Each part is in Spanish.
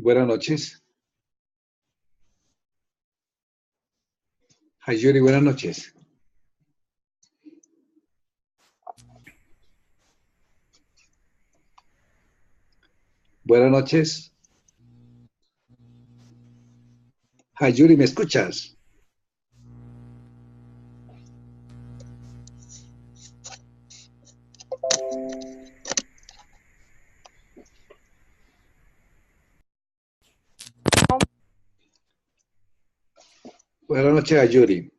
Buenas noches. Hi, Yuri, buenas noches. Buenas noches. Hi, Yuri, ¿me escuchas? Buenas noches, Yuri.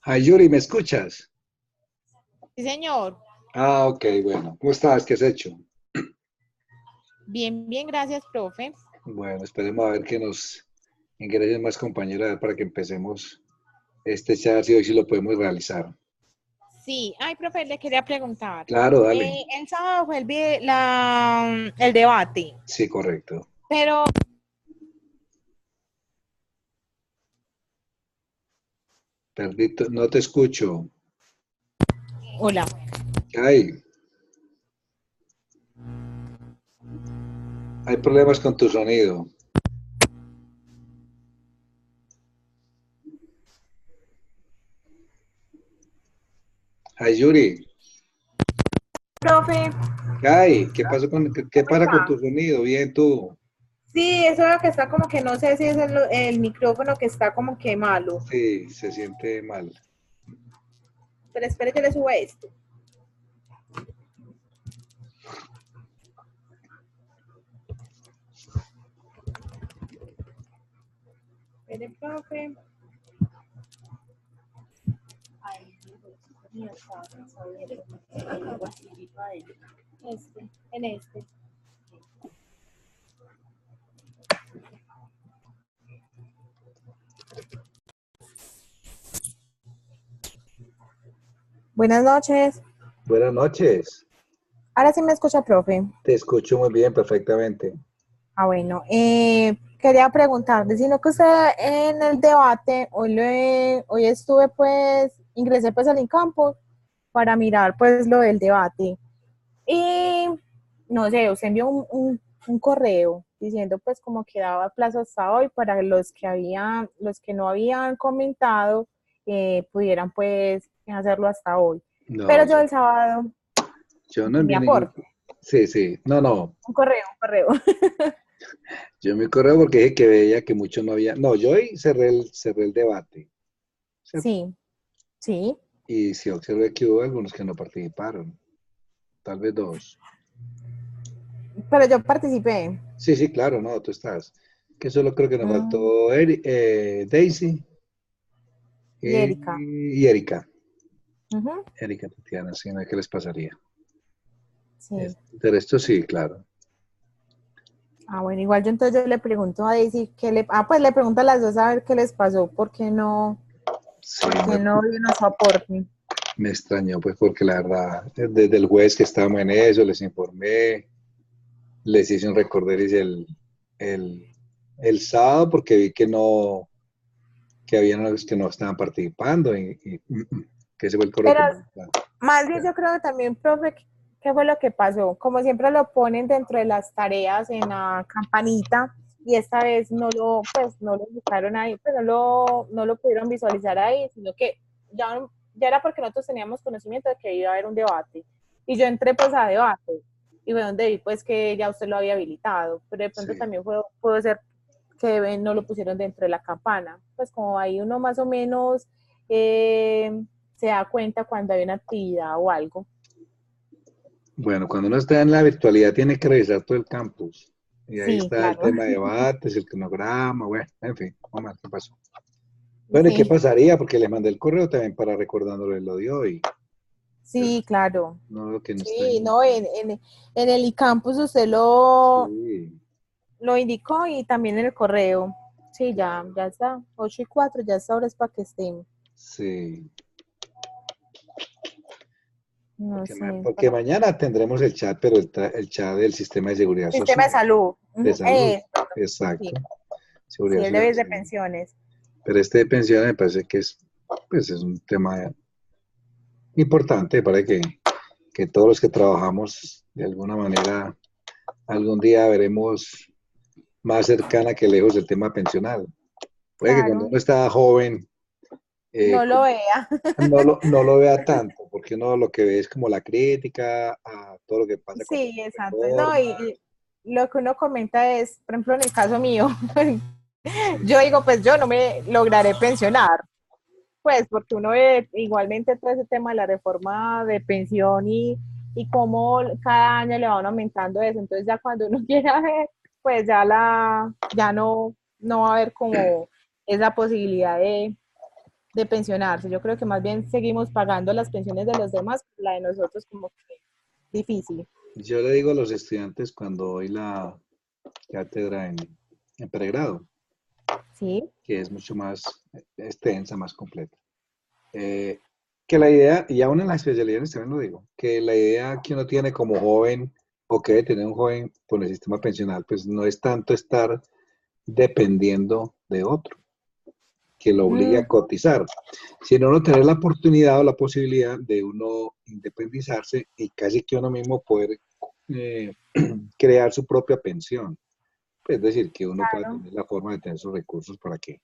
Hi, Yuri, ¿me escuchas? Sí, señor. Ah, ok, bueno. ¿Cómo estás? ¿Qué has hecho? Bien, bien, gracias, profe. Bueno, esperemos a ver que nos ingresen más compañeras para que empecemos este chat y hoy sí lo podemos realizar. Sí, ay, profe, le quería preguntar. Claro, dale. El sábado fue el debate, Sí, correcto. pero, Perdito, no te escucho. hola. Ay, hay problemas con tu sonido. Hi, Yuri. Profe, Ay, ¿qué pasó qué ¿cómo pasa con está? tu sonido? Bien, tú. Sí, eso es lo que está como que no sé si es el micrófono que está como que malo. Sí, se siente mal. Pero espere, yo le subo esto. Espere, profe. Ay, Dios mío, está bien. En este. Buenas noches. Buenas noches. Ahora sí me escucha, profe. Te escucho muy bien, perfectamente. Ah, bueno, quería preguntarle, sino que usted en el debate, hoy estuve pues, ingresé pues al Incampo para mirar pues lo del debate. Y no sé, usted envió un correo diciendo pues como que daba plazo hasta hoy para los que no habían comentado, pudieran pues hacerlo hasta hoy. No, Pero yo el sábado yo no mi envié ningún. aporte, Sí, sí. No, no. un correo. Yo me correo porque dije que veía que muchos no había. No, yo hoy cerré el debate, ¿cierto? Sí, sí, Y sí observé que hubo algunos que no participaron. Tal vez dos. pero yo participé. Sí, sí, claro, no, tú estás. Que solo creo que nos Mm, faltó Daisy y Erika. y Erika. Ujú, Erika, Tatiana, sí, no sé qué les pasaría. sí. De resto, sí, claro. Ah, bueno, igual yo entonces yo le pregunto a Daisy pues le pregunto a las dos a ver qué les pasó, Sí, por qué no vino su aporte. me extrañó, pues, porque la verdad, desde el jueves que estábamos en eso, les informé, les hice un recorderis el, el sábado, porque vi que habían unos que no estaban participando que ese fue el correo Pero que me mandaron. más bien yo creo que también, profe, ¿qué fue lo que pasó? Como siempre lo ponen dentro de las tareas en la campanita y esta vez pues no lo buscaron ahí, pues no lo pudieron visualizar ahí, sino que ya era porque nosotros teníamos conocimiento de que iba a haber un debate. Y yo entré pues a debate y fue donde vi pues que ya usted lo había habilitado, pero de pronto Sí, también pudo ser que no lo pusieron dentro de la campana. Pues como ahí uno más o menos se da cuenta cuando hay una actividad o algo. bueno, cuando uno está en la virtualidad tiene que revisar todo el campus. Y ahí Sí, está el claro. tema de debates, el cronograma, bueno, en fin, vamos a ver qué pasó. Bueno, ¿y qué Sí, pasaría? Porque le mandé el correo también para recordándole lo de hoy. Pero sí, claro. no lo que no está Sí, en. no, en el iCampus usted Sí, lo indicó y también en el correo. Sí, ya está. 8:04, ya está, ahora es para que estén. sí. No sé, Porque mañana tendremos el chat, pero el chat del sistema de seguridad sistema de social, salud. de Ujú, salud. sí, Exacto. sí, Seguridad el social. debe de Sí. pensiones. Pero este de pensiones me parece que es, pues es un tema importante para que todos los que trabajamos de alguna manera algún día veremos más cercana que lejos el tema pensional. Puede que cuando Claro, uno está joven no lo vea. no lo vea tanto, porque uno lo que ve es como la crítica a todo lo que pasa con Sí, las exacto. No, reformas. y lo que uno comenta es, por ejemplo, en el caso mío, yo digo, pues yo no me lograré pensionar, pues porque uno ve igualmente todo ese tema de la reforma de pensión y cómo cada año le van aumentando eso. Entonces ya cuando uno quiera ver, pues ya no va a haber como esa posibilidad de pensionarse. Yo creo que más bien seguimos pagando las pensiones de los demás, la de nosotros como que difícil. Yo le digo a los estudiantes cuando doy la cátedra en pregrado, Sí. que es mucho más extensa, más completa. Eh, que la idea, y aún en las especialidades también lo digo, que la idea que uno tiene como joven o que debe tener un joven con el sistema pensional, pues no es tanto estar dependiendo de otro, que lo obligue a Mm, cotizar, sino no tener la oportunidad o la posibilidad de uno independizarse y casi que uno mismo poder eh, crear su propia pensión. Pues es decir, que uno pueda claro. tener la forma de tener esos recursos para que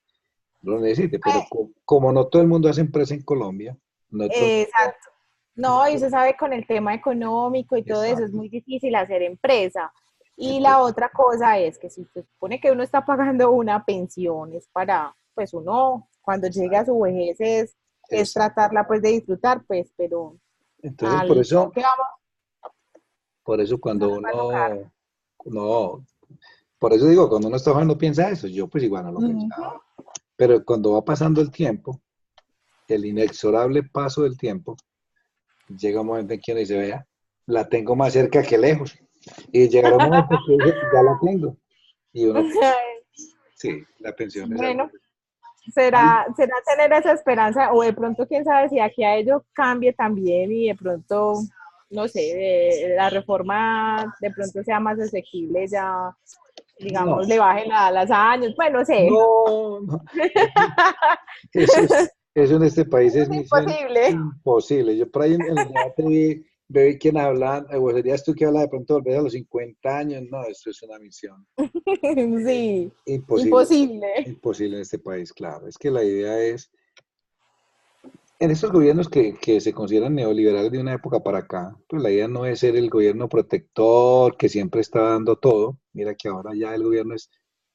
lo necesite, pero como no todo el mundo hace empresa en Colombia, no todo el mundo, Exacto. No, y se sabe con el tema económico y todo eso, es exacto. muy difícil hacer empresa. Y la Entonces, otra cosa es que si se supone que uno está pagando una pensión, es para, pues uno, cuando llegue a exacto, su vejez es exacto. tratarla pues de disfrutar, pues, pero Entonces, al son que vamos, por eso no cuando nos va a tocar. uno, no, por eso digo, cuando uno está joven no piensa eso, yo pues igual no lo Ujú. pensaba, pero cuando va pasando el tiempo, el inexorable paso del tiempo, llega un momento en que uno dice, vea, la tengo más cerca que lejos, y llegará un momento que dice, ya la tengo, y uno, pues, sí, la pensión es algo, Bueno, será tener esa esperanza, o de pronto, quién sabe si aquí a ello cambie también y de pronto, no sé, la reforma de pronto sea más asequible, ya, digamos, no, le bajen las años, bueno, no sé, no, no, eso en este país eso es es misión imposible. imposible. Yo por ahí en el debate vi quien hablan, o serías tú que habla de pronto de volver a los 50 años. No, eso es una misión Sí, imposible, imposible. imposible en este país, claro. Es que la idea es, en estos gobiernos que se consideran neoliberales de una época para acá, pues la idea no es ser el gobierno protector que siempre está dando todo. Mira que ahora ya el gobierno es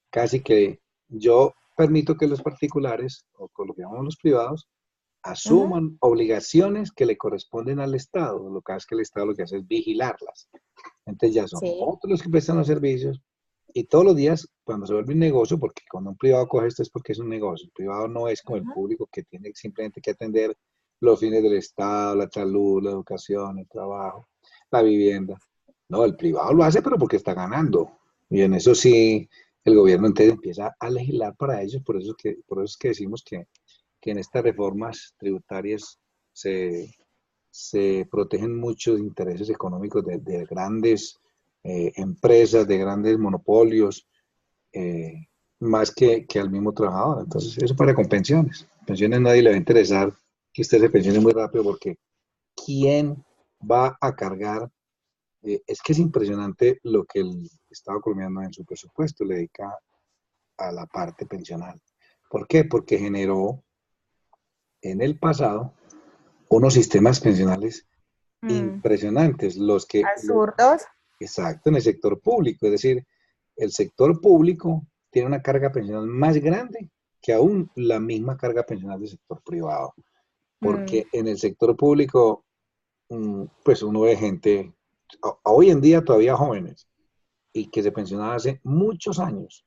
casi que yo permito que los particulares, o con lo que llamamos los privados, Ujú. asuman obligaciones que le corresponden al Estado. Lo que hace es que el Estado lo que hace es vigilarlas. Entonces ya son Sí, otros los que prestan los servicios y todos los días, cuando se vuelve un negocio, porque cuando un privado coge esto es porque es un negocio, el privado no es como el ujú. público que tiene simplemente que atender los fines del Estado, la salud, la educación, el trabajo, la vivienda. No, el privado lo hace, pero porque está ganando. Y en eso sí, el gobierno entonces empieza a legislar para ellos, por eso es que decimos que en estas reformas tributarias se, se protegen muchos intereses económicos de grandes empresas, de grandes monopolios, eh, más que al mismo trabajador. Entonces, eso para con pensiones. Pensiones nadie le va a interesar que usted se pensione muy rápido porque ¿quién va a cargar? Es que es impresionante lo que el Estado colombiano en su presupuesto le dedica a la parte pensional. ¿Por qué? Porque generó en el pasado unos sistemas pensionales Mm, impresionantes, absurdos. exacto, en el sector público, es decir, el sector público tiene una carga pensional más grande que aún la misma carga pensional del sector privado, Mm, porque en el sector público, pues uno ve gente, hoy en día todavía jóvenes, y que se pensionaban hace muchos años,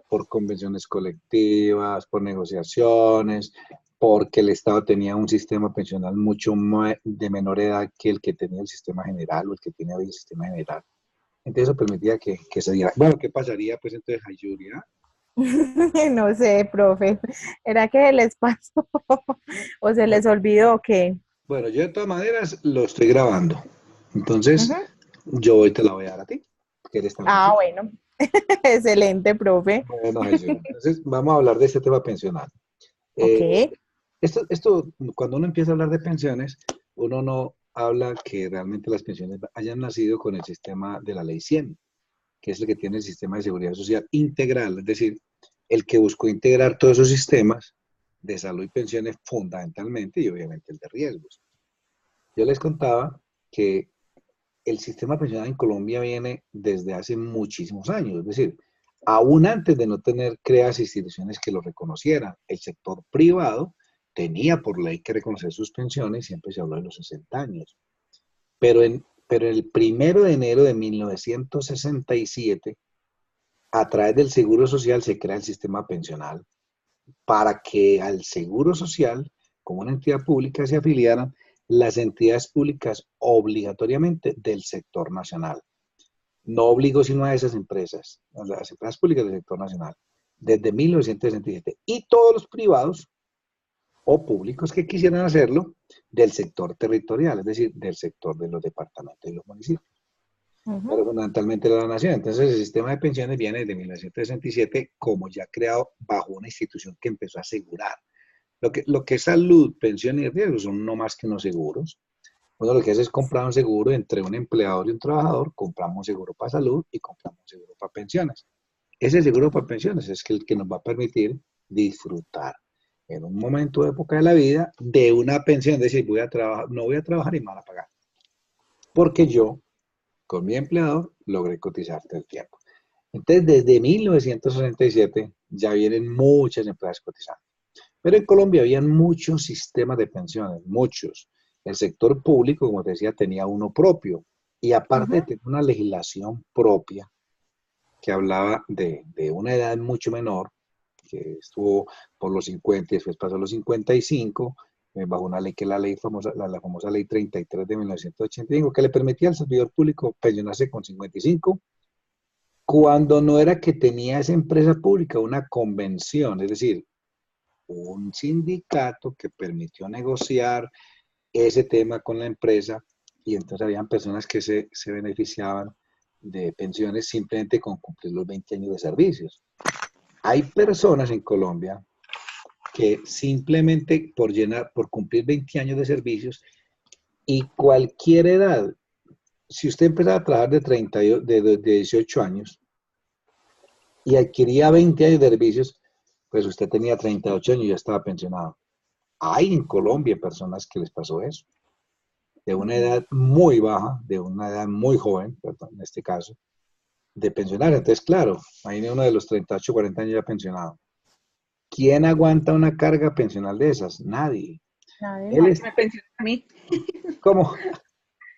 por convenciones colectivas, por negociaciones, porque el Estado tenía un sistema pensional mucho más de menor edad que el que tenía el sistema general o el que tiene hoy el sistema general. Entonces eso permitía que se diera. Bueno, ¿qué pasaría pues entonces a Yuria? No sé, profe, ¿era que les pasó o se les olvidó que? Bueno, yo de todas maneras lo estoy grabando. Entonces, Ujú. yo hoy te la voy a dar a ti, que eres tan Ah, gentil. bueno. Excelente, profe. Bueno, Jesús, entonces vamos a hablar de este tema pensional. Ok. Eh, cuando uno empieza a hablar de pensiones, uno no habla que realmente las pensiones hayan nacido con el sistema de la Ley 100, que es el que tiene el sistema de seguridad social integral, es decir, el que buscó integrar todos esos sistemas de salud y pensiones fundamentalmente y obviamente el de riesgos. Yo les contaba que el sistema pensional en Colombia viene desde hace muchísimos años, es decir, aún antes de no tener creadas instituciones que lo reconocieran, el sector privado tenía por ley que reconocer sus pensiones, siempre se habló de los 60 años, pero el 1 de enero de 1967, a través del Seguro Social se crea el sistema pensional para que al Seguro Social, como una entidad pública, se afiliaran las entidades públicas obligatoriamente del sector nacional. No obligó sino a esas empresas, a las empresas públicas del sector nacional, desde 1967. Y todos los privados o públicos que quisieran hacerlo del sector territorial, es decir, del sector de los departamentos y los municipios, Ujú. pero fundamentalmente de la nación. Entonces, el sistema de pensiones viene desde 1967 como ya creado bajo una institución que empezó a asegurar. Lo que es salud, pensión y riesgos son no más que unos seguros. Uno lo que hace es comprar un seguro entre un empleador y un trabajador, compramos un seguro para salud y compramos un seguro para pensiones. Ese seguro para pensiones es el que nos va a permitir disfrutar en un momento de época de la vida de una pensión, es decir, voy a trabajar, no voy a trabajar y me van a pagar, porque yo con mi empleador logré cotizar todo el tiempo. Entonces, desde 1967 ya vienen muchas empresas cotizando. Pero en Colombia habían muchos sistemas de pensiones, muchos. El sector público, como te decía, tenía uno propio. Y aparte Ujú. tenía una legislación propia que hablaba de una edad mucho menor, que estuvo por los 50 y después pasó a los 55, bajo una ley que es la ley famosa, la famosa ley 33 de 1985, que le permitía al servidor público pensionarse con 55, cuando no era que tenía esa empresa pública una convención, es decir, un sindicato que permitió negociar ese tema con la empresa y entonces habían personas que se beneficiaban de pensiones simplemente con cumplir los 20 años de servicios. Hay personas en Colombia que simplemente por cumplir 20 años de servicios y cualquier edad, si usted empezaba a trabajar de 18 años y adquiría 20 años de servicios, pues usted tenía 38 años y ya estaba pensionado. Hay en Colombia personas que les pasó eso, de una edad muy baja, de una edad muy joven, perdón, en este caso, de pensionar. Entonces, claro, ahí viene uno de los 38, 40 años ya pensionado. ¿Quién aguanta una carga pensional de esas? Nadie. Nadie. Él No, es, que me pensionen a mí, ¿cómo?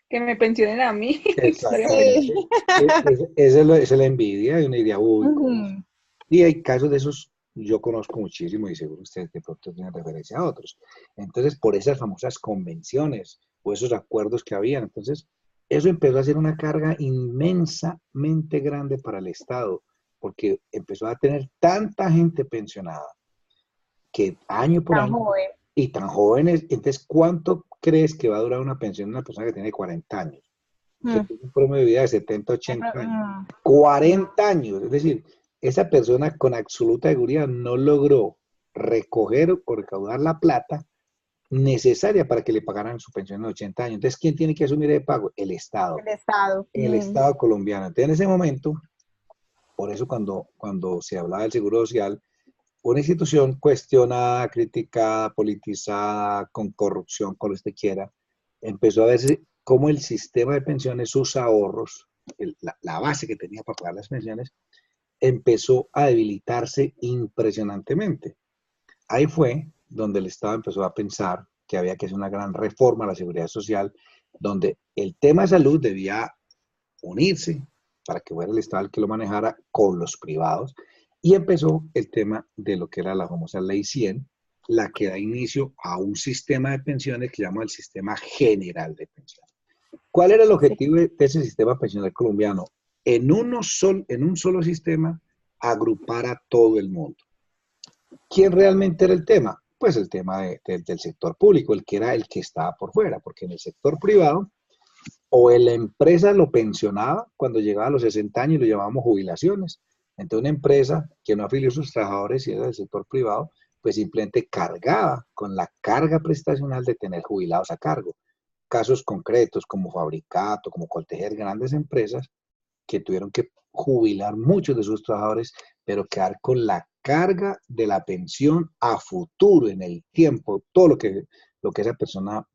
que me pensionen a mí, sería muy Sí. Exactamente. Esa es la envidia, y una idea, uy, ¿cómo? Ujú. Y hay casos de esos, yo conozco muchísimo y seguro ustedes de pronto tienen referencia a otros. Entonces, por esas famosas convenciones o esos acuerdos que habían, entonces, eso empezó a ser una carga inmensamente grande para el Estado, porque empezó a tener tanta gente pensionada que año por Tan año, joven. y tan jóvenes, entonces, ¿cuánto crees que va a durar una pensión de una persona que tiene 40 años? Que Mm. tiene un promedio de vida de 70, 80 años? No. 40 años, es decir, esa persona con absoluta seguridad no logró recoger o recaudar la plata necesaria para que le pagaran su pensión en 80 años. Entonces, ¿quién tiene que asumir el pago? El Estado. El Estado colombiano. Entonces, en ese momento, por eso cuando se hablaba del Seguro Social, una institución cuestionada, criticada, politizada, con corrupción, con lo que usted quiera, empezó a verse cómo el sistema de pensiones, sus ahorros, la base que tenía para pagar las pensiones, empezó a debilitarse impresionantemente. Ahí fue donde el Estado empezó a pensar que había que hacer una gran reforma a la seguridad social, donde el tema de salud debía unirse para que fuera el Estado el que lo manejara con los privados. Y empezó el tema de lo que era la famosa Ley 100, la que da inicio a un sistema de pensiones que se llama el Sistema General de Pensiones. ¿Cuál era el Sí. objetivo de ese sistema pensional colombiano? En un solo sistema, agrupar a todo el mundo. ¿Quién realmente era el tema? pues el tema del sector público, el que era el que estaba por fuera, porque en el sector privado, o la empresa lo pensionaba cuando llegaba a los 60 años y lo llamábamos jubilaciones. Entonces una empresa que no afilió a sus trabajadores y era del sector privado, pues simplemente cargaba con la carga prestacional de tener jubilados a cargo. Casos concretos como Fabricato, como Coltejer, grandes empresas que tuvieron que jubilar muchos de sus trabajadores, pero quedar con la carga de la pensión a futuro, en el tiempo, todo lo que esa persona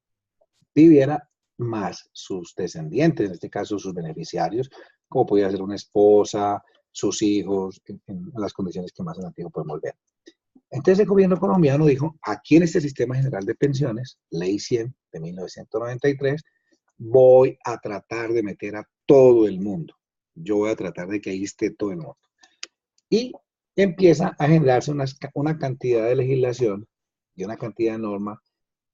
viviera, más sus descendientes, en este caso sus beneficiarios, como podía ser una esposa, sus hijos, en las condiciones que más adelante podemos ver. Entonces el gobierno colombiano dijo, aquí en este Sistema General de Pensiones, Ley 100 de 1993, voy a tratar de meter a todo el mundo. Yo voy a tratar de que ahí esté todo el mundo. Y empieza a generarse una cantidad de legislación y una cantidad de normas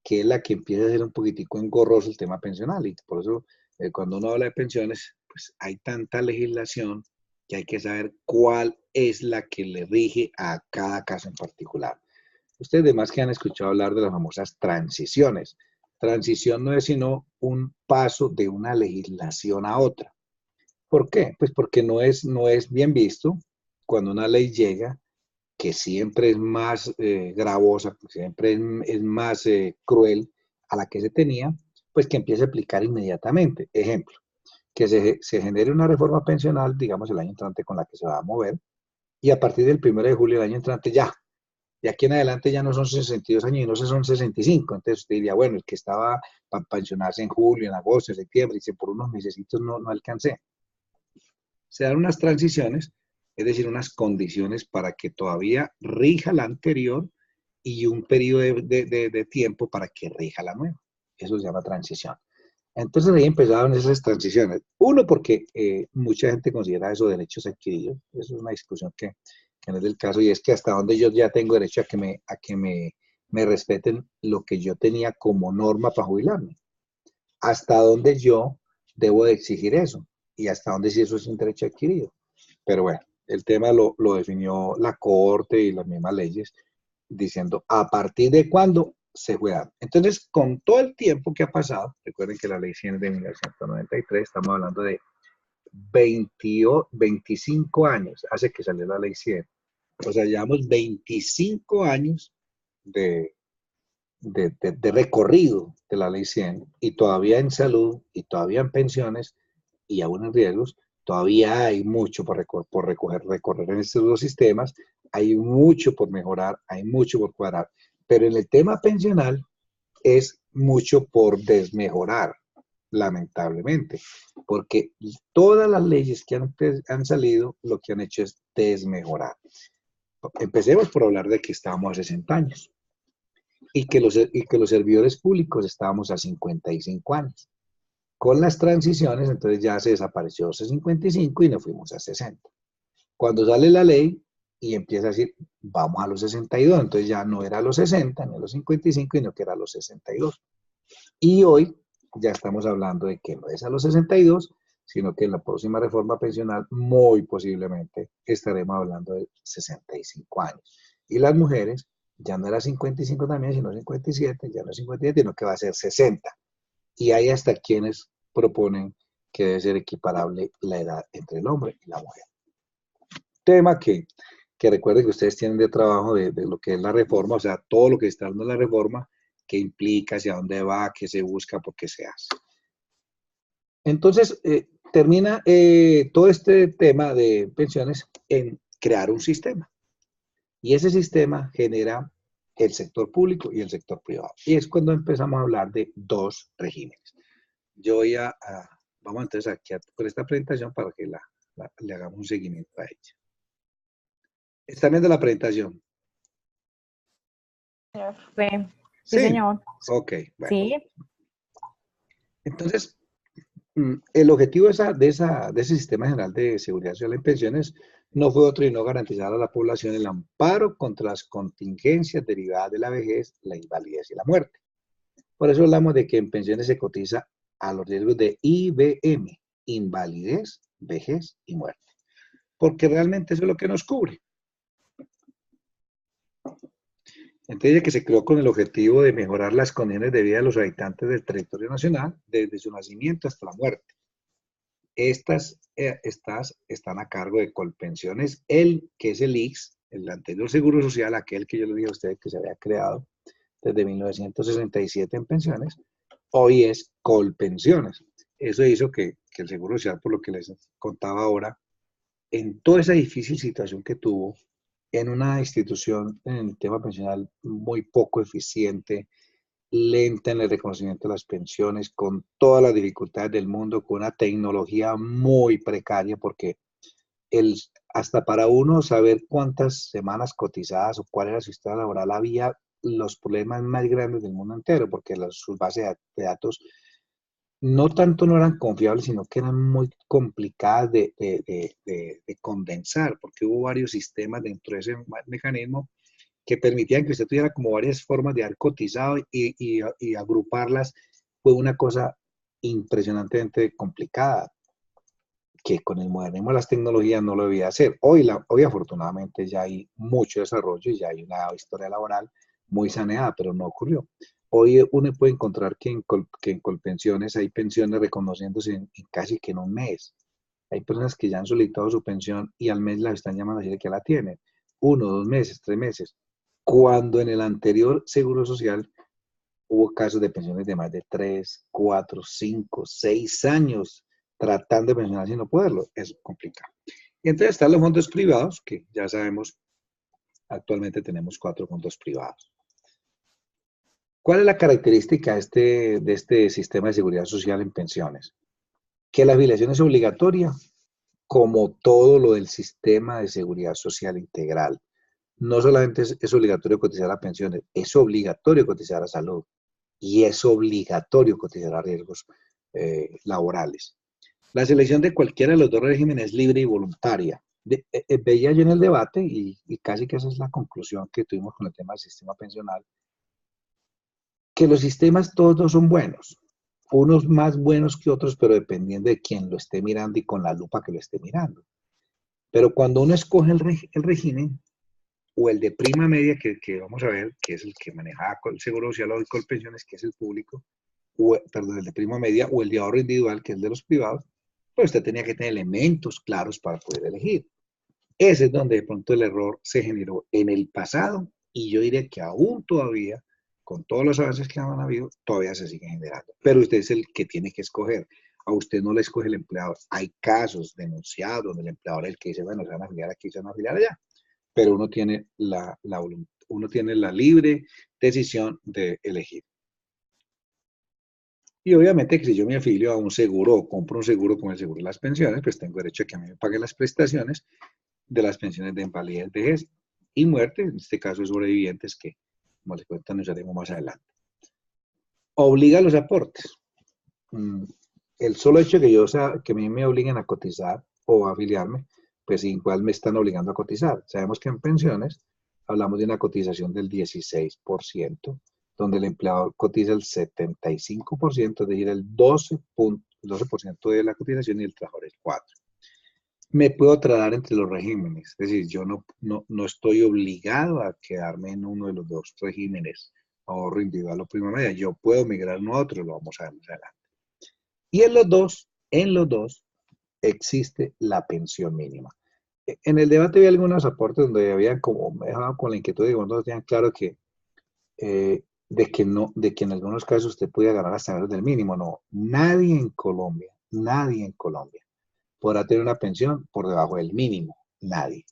que es la que empieza a ser un poquitico engorroso el tema pensional. Y por eso, cuando uno habla de pensiones, pues hay tanta legislación que hay que saber cuál es la que le rige a cada caso en particular. Ustedes además que han escuchado hablar de las famosas transiciones. Transición no es sino un paso de una legislación a otra. ¿Por qué? Pues porque no es bien visto cuando una ley llega, que siempre es más gravosa, siempre es más cruel a la que se tenía, pues que empiece a aplicar inmediatamente. Ejemplo, que se genere una reforma pensional, digamos, el año entrante con la que se va a mover, y a partir del 1 de julio del año entrante ya, de aquí en adelante ya no son 62 años y no son 65. Entonces usted diría, bueno, el que estaba para pensionarse en julio, en agosto, en septiembre, dice, por unos mesecitos no alcancé. Se dan unas transiciones, es decir, unas condiciones para que todavía rija la anterior y un periodo de tiempo para que rija la nueva. Eso se llama transición. Entonces ahí empezaron esas transiciones. Uno, porque mucha gente considera eso derechos adquiridos. Eso es una discusión que no es del caso, y es que hasta donde yo ya tengo derecho a que me respeten lo que yo tenía como norma para jubilarme. Hasta donde yo debo de exigir eso y hasta dónde si eso es un derecho adquirido. Pero bueno, el tema lo definió la Corte y las mismas leyes, diciendo a partir de cuándo se juega. Entonces, con todo el tiempo que ha pasado, recuerden que la ley 100 es de 1993, estamos hablando de 25 años, hace que salió la ley 100. O sea, llevamos 25 años de recorrido de la ley 100 y todavía en salud y todavía en pensiones y aún en riesgos, todavía hay mucho por recorrer en estos dos sistemas, hay mucho por mejorar, hay mucho por cuadrar, pero en el tema pensional es mucho por desmejorar, lamentablemente, porque todas las leyes que han salido lo que han hecho es desmejorar. Empecemos por hablar de que estábamos a 60 años y que los servidores públicos estábamos a 55 años. Con las transiciones, entonces ya se desapareció ese 55 y nos fuimos a 60. Cuando sale la ley y empieza a decir, vamos a los 62, entonces ya no era a los 60 ni a los 55, sino que era a los 62. Y hoy ya estamos hablando de que no es a los 62, sino que en la próxima reforma pensional muy posiblemente estaremos hablando de 65 años. Y las mujeres ya no era 55 también, sino 57, ya no es 57, sino que va a ser 60. Y hay hasta quienes proponen que debe ser equiparable la edad entre el hombre y la mujer. Tema que recuerden que ustedes tienen de trabajo de lo que es la reforma, o sea, todo lo que está dando la reforma, qué implica, hacia dónde va, qué se busca, por qué se hace. Entonces, termina todo este tema de pensiones en crear un sistema. Y ese sistema genera el sector público y el sector privado. Y es cuando empezamos a hablar de dos regímenes. Yo voy vamos entonces aquí con esta presentación para que le hagamos un seguimiento a ella. ¿Están viendo la presentación? Sí, señor. Ok, bueno. Sí. Entonces, el objetivo de ese Sistema General de Seguridad Social en Pensiones no fue otro sino garantizar a la población el amparo contra las contingencias derivadas de la vejez, la invalidez y la muerte. Por eso hablamos de que en pensiones se cotiza a los riesgos de IBM, invalidez, vejez y muerte. Porque realmente eso es lo que nos cubre. Entonces, que se creó con el objetivo de mejorar las condiciones de vida de los habitantes del territorio nacional desde su nacimiento hasta la muerte. Estas están a cargo de Colpensiones, que es el IX, el anterior Seguro Social, aquel que yo le dije a ustedes que se había creado desde 1967 en pensiones, hoy es Colpensiones. Eso hizo que el Seguro Social, por lo que les contaba ahora, en toda esa difícil situación que tuvo, en una institución en el tema pensional muy poco eficiente, lenta en el reconocimiento de las pensiones, con todas las dificultades del mundo, con una tecnología muy precaria, porque hasta para uno saber cuántas semanas cotizadas o cuál era su historia laboral, había los problemas más grandes del mundo entero, porque sus bases de datos no tanto no eran confiables, sino que eran muy complicadas de condensar, porque hubo varios sistemas dentro de ese mecanismo que permitían que usted tuviera como varias formas de haber cotizado y agruparlas. Fue una cosa impresionantemente complicada, que con el modernismo de las tecnologías no lo debía hacer. Hoy afortunadamente ya hay mucho desarrollo y ya hay una historia laboral muy saneada, pero no ocurrió. Hoy uno puede encontrar que en Colpensiones hay pensiones reconociéndose en casi que en un mes. Hay personas que ya han solicitado su pensión y al mes las están llamando a decir que la tienen. 1, 2 meses, 3 meses. Cuando en el anterior Seguro Social hubo casos de pensiones de más de 3, 4, 5, 6 años tratando de pensionarse y no poderlo. Es complicado. Y entonces están los fondos privados, que ya sabemos, actualmente tenemos 4 fondos privados. ¿Cuál es la característica de este sistema de seguridad social en pensiones? Que la afiliación es obligatoria, como todo lo del sistema de seguridad social integral. No solamente es obligatorio cotizar a pensiones, es obligatorio cotizar a salud y es obligatorio cotizar a riesgos laborales. La selección de cualquiera de los dos regímenes es libre y voluntaria. Veía yo en el debate, y casi que esa es la conclusión que tuvimos con el tema del sistema pensional, que los sistemas todos no son buenos, unos más buenos que otros, pero dependiendo de quién lo esté mirando y con la lupa que lo esté mirando. Pero cuando uno escoge el régimen, o el de prima media, que vamos a ver, que es el que manejaba el Seguro Social o Colpensiones, que es el público, perdón, el de prima media, o el de ahorro individual, que es el de los privados, pues usted tenía que tener elementos claros para poder elegir. Ese es donde de pronto el error se generó en el pasado, y yo diría que aún todavía, con todos los avances que han habido, todavía se sigue generando. Pero usted es el que tiene que escoger. A usted no le escoge el empleador. Hay casos denunciados donde el empleador es el que dice, bueno, se van a afiliar aquí, se van a afiliar allá. Pero uno tiene uno tiene la libre decisión de elegir. Y obviamente que si yo me afilio a un seguro o compro un seguro con el seguro de las pensiones, pues tengo derecho a que a mí me paguen las prestaciones de las pensiones de invalidez, vejez y muerte, en este caso sobrevivientes, que como les cuento nos haremos más adelante. Obliga a los aportes. El solo hecho que a mí me obliguen a cotizar o a afiliarme, pues igual me están obligando a cotizar. Sabemos que en pensiones hablamos de una cotización del 16%, donde el empleador cotiza el 75%, es decir, el 12% de la cotización y el trabajador el 4%. Me puedo trasladar entre los regímenes, es decir, yo no estoy obligado a quedarme en uno de los dos regímenes, ahorro individual o prima media. Yo puedo migrar a uno a otro, lo vamos a ver más adelante. Y en los dos existe la pensión mínima. En el debate había algunos aportes donde habían como, me dejaban con la inquietud de cuando tenían claro que, de que en algunos casos usted podía ganar hasta menos del mínimo. No, nadie en Colombia podrá tener una pensión por debajo del mínimo, nadie.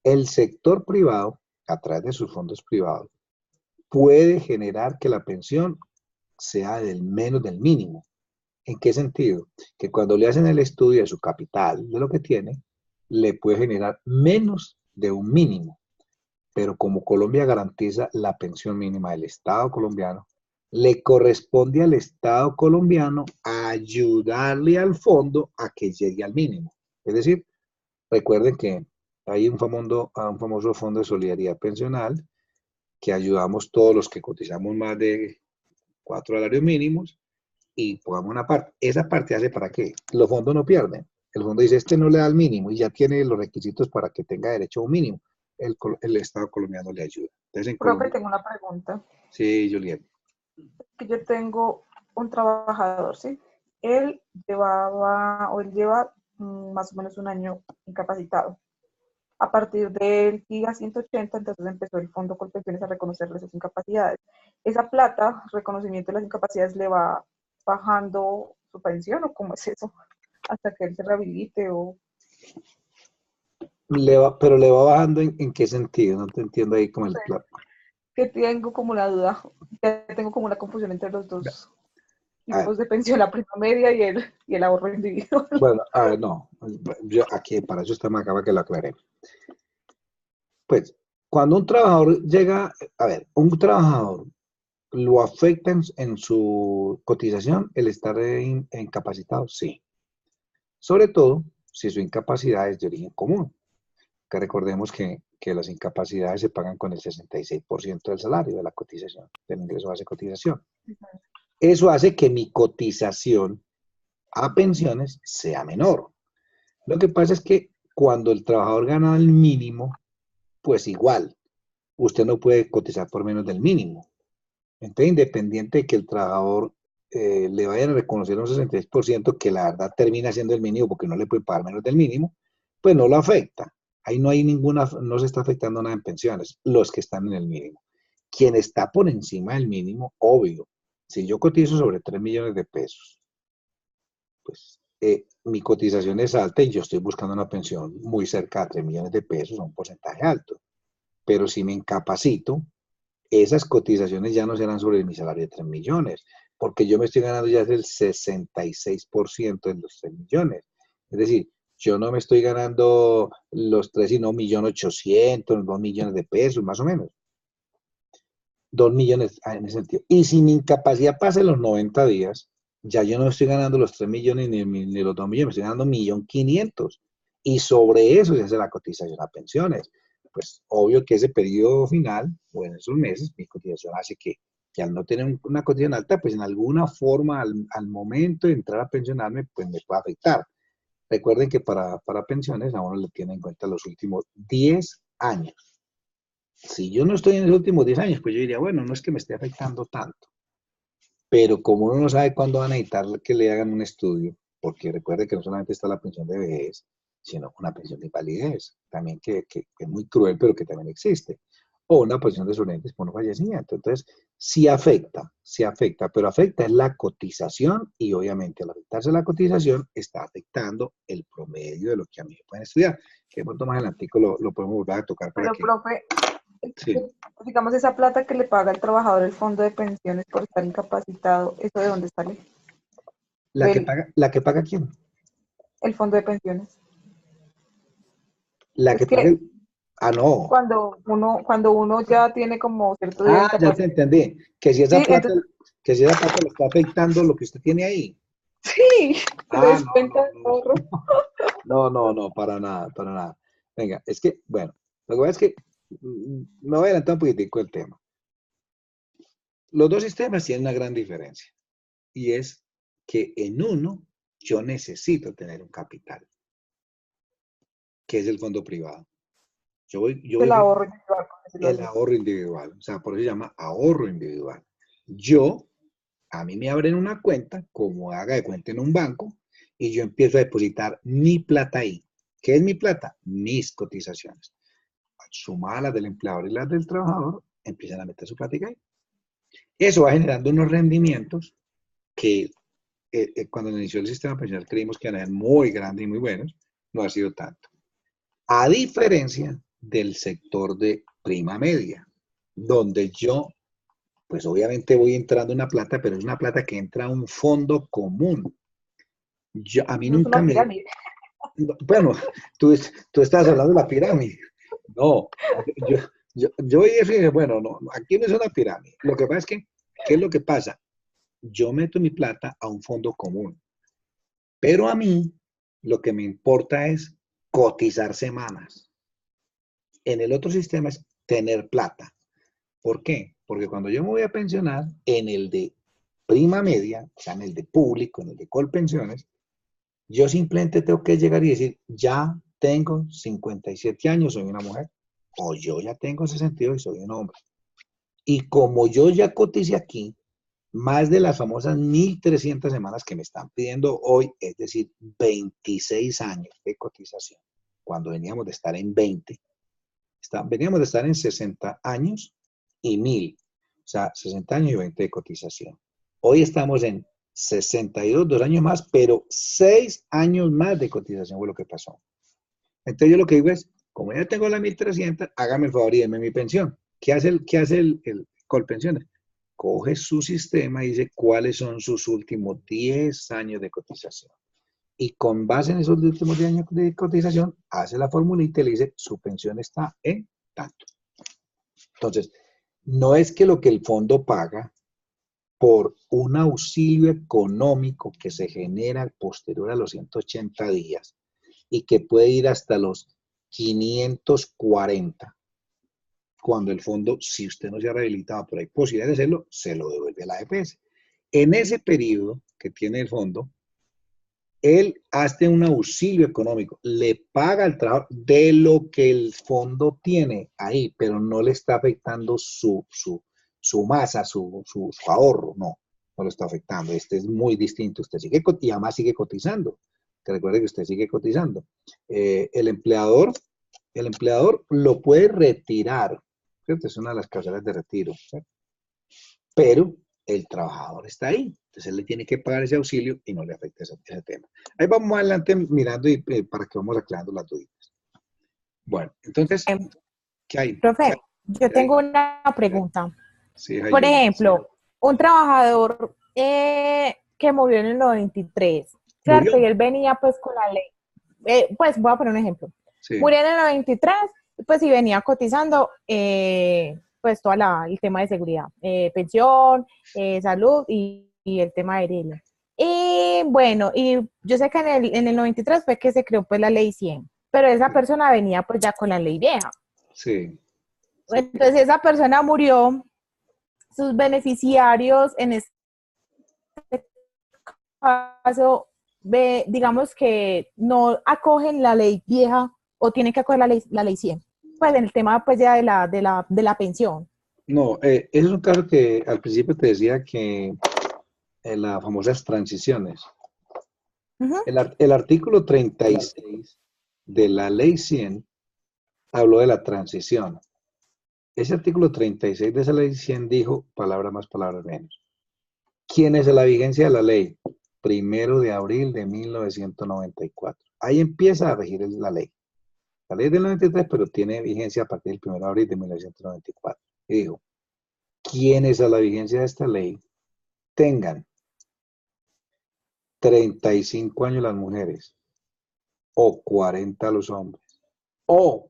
El sector privado, a través de sus fondos privados, puede generar que la pensión sea del menos del mínimo. ¿En qué sentido? Que cuando le hacen el estudio de su capital, de lo que tiene, le puede generar menos de un mínimo. Pero como Colombia garantiza la pensión mínima del Estado colombiano, le corresponde al Estado colombiano ayudarle al fondo a que llegue al mínimo. Es decir, recuerden que hay un famoso fondo de solidaridad pensional que ayudamos todos los que cotizamos más de 4 salarios mínimos y pongamos una parte. Esa parte hace para qué. Los fondos no pierden. El fondo dice, este no le da el mínimo y ya tiene los requisitos para que tenga derecho a un mínimo. el Estado colombiano le ayuda. Entonces, en Profe, Colombia, tengo una pregunta. sí, Juliet. Que yo tengo un trabajador, ¿sí? Él lleva más o menos un año incapacitado. A partir del día 180, entonces empezó el Fondo Colpensiones a reconocerle sus incapacidades. Esa plata, reconocimiento de las incapacidades, le va bajando su pensión, ¿o cómo es eso? Hasta que él se rehabilite o... Pero le va bajando en qué sentido, no te entiendo ahí como No el sé, plan. que tengo como la duda, que tengo como una confusión entre los dos A ver, tipos de pensión, la prima media y el ahorro individual. bueno, a ver, no, yo aquí para eso está más acaba que lo aclaré. Pues, cuando un trabajador llega, a ver, un trabajador lo afecta en su cotización el estar incapacitado, sí. Sobre todo si su incapacidad es de origen común. Que recordemos que las incapacidades se pagan con el 66% del salario de la cotización, del ingreso base cotización. Eso hace que mi cotización a pensiones sea menor. Lo que pasa es que cuando el trabajador gana el mínimo, pues igual, usted no puede cotizar por menos del mínimo. Entonces, independiente de que el trabajador le vayan a reconocer un 66%, que la verdad termina siendo el mínimo porque no le puede pagar menos del mínimo, pues no lo afecta. Ahí no hay no se está afectando nada en pensiones, los que están en el mínimo. Quien está por encima del mínimo, obvio, si yo cotizo sobre 3 millones de pesos, pues mi cotización es alta y yo estoy buscando una pensión muy cerca de 3 millones de pesos, a un porcentaje alto. Pero si me incapacito, esas cotizaciones ya no serán sobre mi salario de 3 millones, porque yo me estoy ganando ya el 66% de los 3 millones. Es decir, yo no me estoy ganando los 3, sino 1.800.000, 2 millones de pesos, más o menos. 2 millones en ese sentido. Y si mi incapacidad pasa en los 90 días, ya yo no estoy ganando los 3 millones ni los 2 millones, me estoy ganando 1.500.000. Y sobre eso se hace la cotización a pensiones. Pues obvio que ese periodo final, o en esos meses, mi cotización hace que al no tener una cotización alta, pues en alguna forma al momento de entrar a pensionarme, pues me puede afectar. Recuerden que para pensiones a uno le tienen en cuenta los últimos 10 años. Si yo no estoy en los últimos 10 años, pues yo diría, bueno, no es que me esté afectando tanto. Pero como uno no sabe cuándo van a necesitar que le hagan un estudio, porque recuerde que no solamente está la pensión de vejez, sino una pensión de invalidez, también que es muy cruel, pero que también existe. O una pensión de sobrevivientes por un fallecimiento. Entonces, sí afecta, pero afecta es la cotización y obviamente al afectarse la cotización está afectando el promedio de lo que a mí me pueden estudiar. Que de pronto más adelante lo podemos volver a tocar para Pero, que... profe, Sí. digamos, esa plata que le paga el trabajador el fondo de pensiones por estar incapacitado, ¿eso de dónde sale? Del, ¿La que paga quién? el fondo de pensiones. La Es que paga que el... Ah, no. cuando uno ya tiene como cierto día de Ah, ya te incapacidad, entendí. Que si esa sí, plata, entonces, que si esa plata le está afectando lo que usted tiene ahí. sí, se Ah, descuenta el ahorro. no, para nada, para nada. Venga, es que, bueno, lo que pasa es que me voy a adelantar un poquitico el tema. Los dos sistemas tienen una gran diferencia y es que en uno yo necesito tener un capital, que es el fondo privado. Yo El voy ahorro individual, por decirlo el así. ahorro individual, o sea, por eso se llama ahorro individual. Yo A mí me abren una cuenta, como haga de cuenta en un banco, y yo empiezo a depositar mi plata ahí. ¿Qué es mi plata? Mis cotizaciones. Sumadas las del empleador y las del trabajador, empiezan a meter su plata ahí. Eso va generando unos rendimientos que cuando inició el sistema pensional creímos que eran muy grandes y muy buenos, no ha sido tanto. A diferencia del sector de prima media, donde yo pues obviamente voy entrando una plata, pero es una plata que entra a un fondo común. A mí No es nunca una me... pirámide. Bueno, tú estás hablando de la pirámide. No, yo, yo dije, bueno, no, aquí no es una pirámide. Lo que pasa es que, ¿qué es lo que pasa? Yo meto mi plata a un fondo común, pero a mí lo que me importa es cotizar semanas. En el otro sistema es tener plata. ¿Por qué? Porque cuando yo me voy a pensionar, en el de prima media, o sea, en el de público, en el de Colpensiones, yo simplemente tengo que llegar y decir, ya tengo 57 años, soy una mujer, o yo ya tengo 62 y soy un hombre. Y como yo ya cotice aquí, más de las famosas 1.300 semanas que me están pidiendo hoy, es decir, 26 años de cotización, cuando veníamos de estar en 20, veníamos de estar en 60 años y 1.000, o sea, 60 años y 20 de cotización. Hoy estamos en 62, 2 años más, pero 6 años más de cotización fue lo que pasó. Entonces yo lo que digo es, como ya tengo la 1.300, hágame el favor y déme mi pensión. ¿Qué hace el Colpensiones? Coge su sistema y dice cuáles son sus últimos 10 años de cotización. Y con base en esos últimos 10 años de cotización, hace la formulita y le dice, su pensión está en tanto. Entonces, no es que lo que el fondo paga por un auxilio económico que se genera posterior a los 180 días y que puede ir hasta los 540, cuando el fondo, si usted no se ha rehabilitado, pero hay posibilidad de hacerlo, se lo devuelve a la AFP. En ese periodo que tiene el fondo, él hace un auxilio económico, le paga el trabajo de lo que el fondo tiene ahí, pero no le está afectando su masa, su ahorro, no lo está afectando. Este es muy distinto, usted sigue y además sigue cotizando, que recuerde que usted sigue cotizando. El empleador lo puede retirar, ¿cierto? Es una de las causales de retiro, ¿cierto? Pero el trabajador está ahí, entonces él le tiene que pagar ese auxilio y no le afecta ese tema. Ahí vamos adelante mirando y para que vamos aclarando las dudas. Bueno, entonces, ¿qué hay? Profe, yo tengo una pregunta. Sí, Por ejemplo, un trabajador que murió en el 93, ¿cierto? Y él venía pues con la ley. Pues voy a poner un ejemplo. Sí. Murió en el 93, pues y venía cotizando pues todo el tema de seguridad, pensión, salud y el tema de herencia. Y bueno, y yo sé que en el 93 fue que se creó pues la ley 100, pero esa persona venía pues ya con la ley vieja. Sí. Entonces esa persona murió, sus beneficiarios en este caso, digamos que no acogen la ley vieja o tienen que acoger la ley 100, pues en el tema pues ya de la pensión. No, ese es un caso que al principio te decía que las famosas transiciones. El artículo 36 de la ley 100 habló de la transición. Ese artículo 36 de esa ley 100 dijo, palabra más, palabra menos. ¿Quién es la vigencia de la ley? 1 de abril de 1994. Ahí empieza a regir la ley. La ley del 93, pero tiene vigencia a partir del 1 de abril de 1994. Y dijo, ¿quiénes a la vigencia de esta ley tengan 35 años las mujeres o 40 los hombres o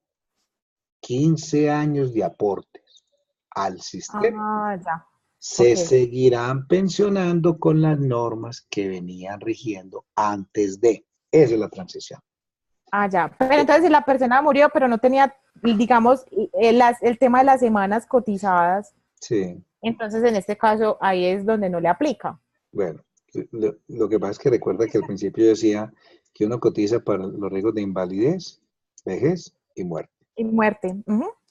15 años de aportes al sistema, se seguirán pensionando con las normas que venían rigiendo antes de. Esa es la transición. Ya. Pero entonces si la persona murió, pero no tenía, digamos, el tema de las semanas cotizadas, sí. Entonces en este caso ahí es donde no le aplica. Bueno, lo que pasa es que recuerda que al principio yo decía que uno cotiza para los riesgos de invalidez, vejez y muerte. Y muerte.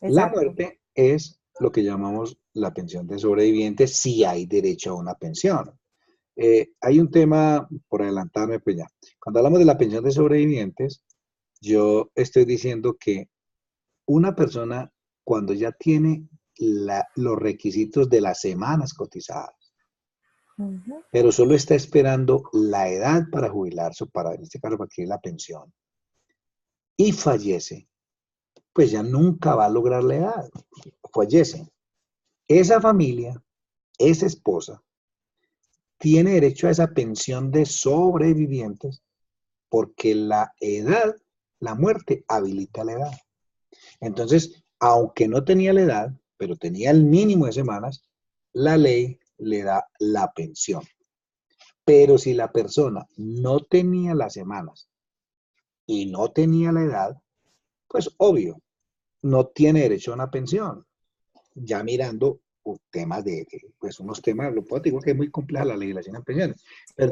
La muerte es lo que llamamos la pensión de sobreviviente si hay derecho a una pensión. Hay un tema, por adelantarme, pues ya. Cuando hablamos de la pensión de sobrevivientes, yo estoy diciendo que una persona cuando ya tiene los requisitos de las semanas cotizadas, pero solo está esperando la edad para jubilarse, para, en este caso, para adquirir la pensión, y fallece, pues ya nunca va a lograr la edad. Fallece. Esa familia, esa esposa, tiene derecho a esa pensión de sobrevivientes porque la edad, la muerte, habilita la edad. Entonces, aunque no tenía la edad, pero tenía el mínimo de semanas, la ley le da la pensión. Pero si la persona no tenía las semanas y no tenía la edad, pues obvio, no tiene derecho a una pensión. Ya mirando temas pues unos temas, lo puedo decir que es muy compleja la legislación en pensiones. Pero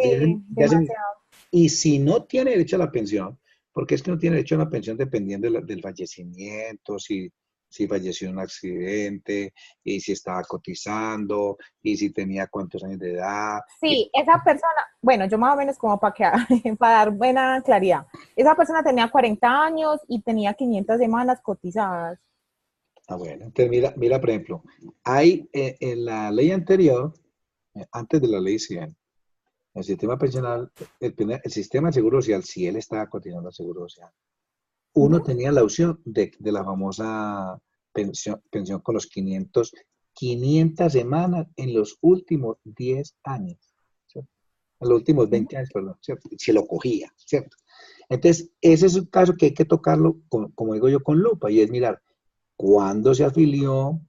y si no tiene derecho a la pensión, porque es que no tiene derecho a una pensión dependiendo del fallecimiento, si si falleció en un accidente, y si estaba cotizando, y si tenía cuántos años de edad. Sí, esa persona, bueno, yo más o menos como para, que, para dar buena claridad, esa persona tenía 40 años y tenía 500 semanas cotizadas. Bueno, entonces mira, por ejemplo, hay en la ley anterior, antes de la ley 100, el sistema pensional, el sistema de seguro social, si él estaba cotizando al seguro social, uno Ujú. tenía la opción de la famosa pensión con los 500 semanas en los últimos 10 años, ¿cierto? En los últimos Ujú. 20 años, perdón, ¿cierto? Se lo cogía, ¿cierto? Entonces, ese es un caso que hay que tocarlo, como digo yo, con lupa, y es mirar cuándo se afilió,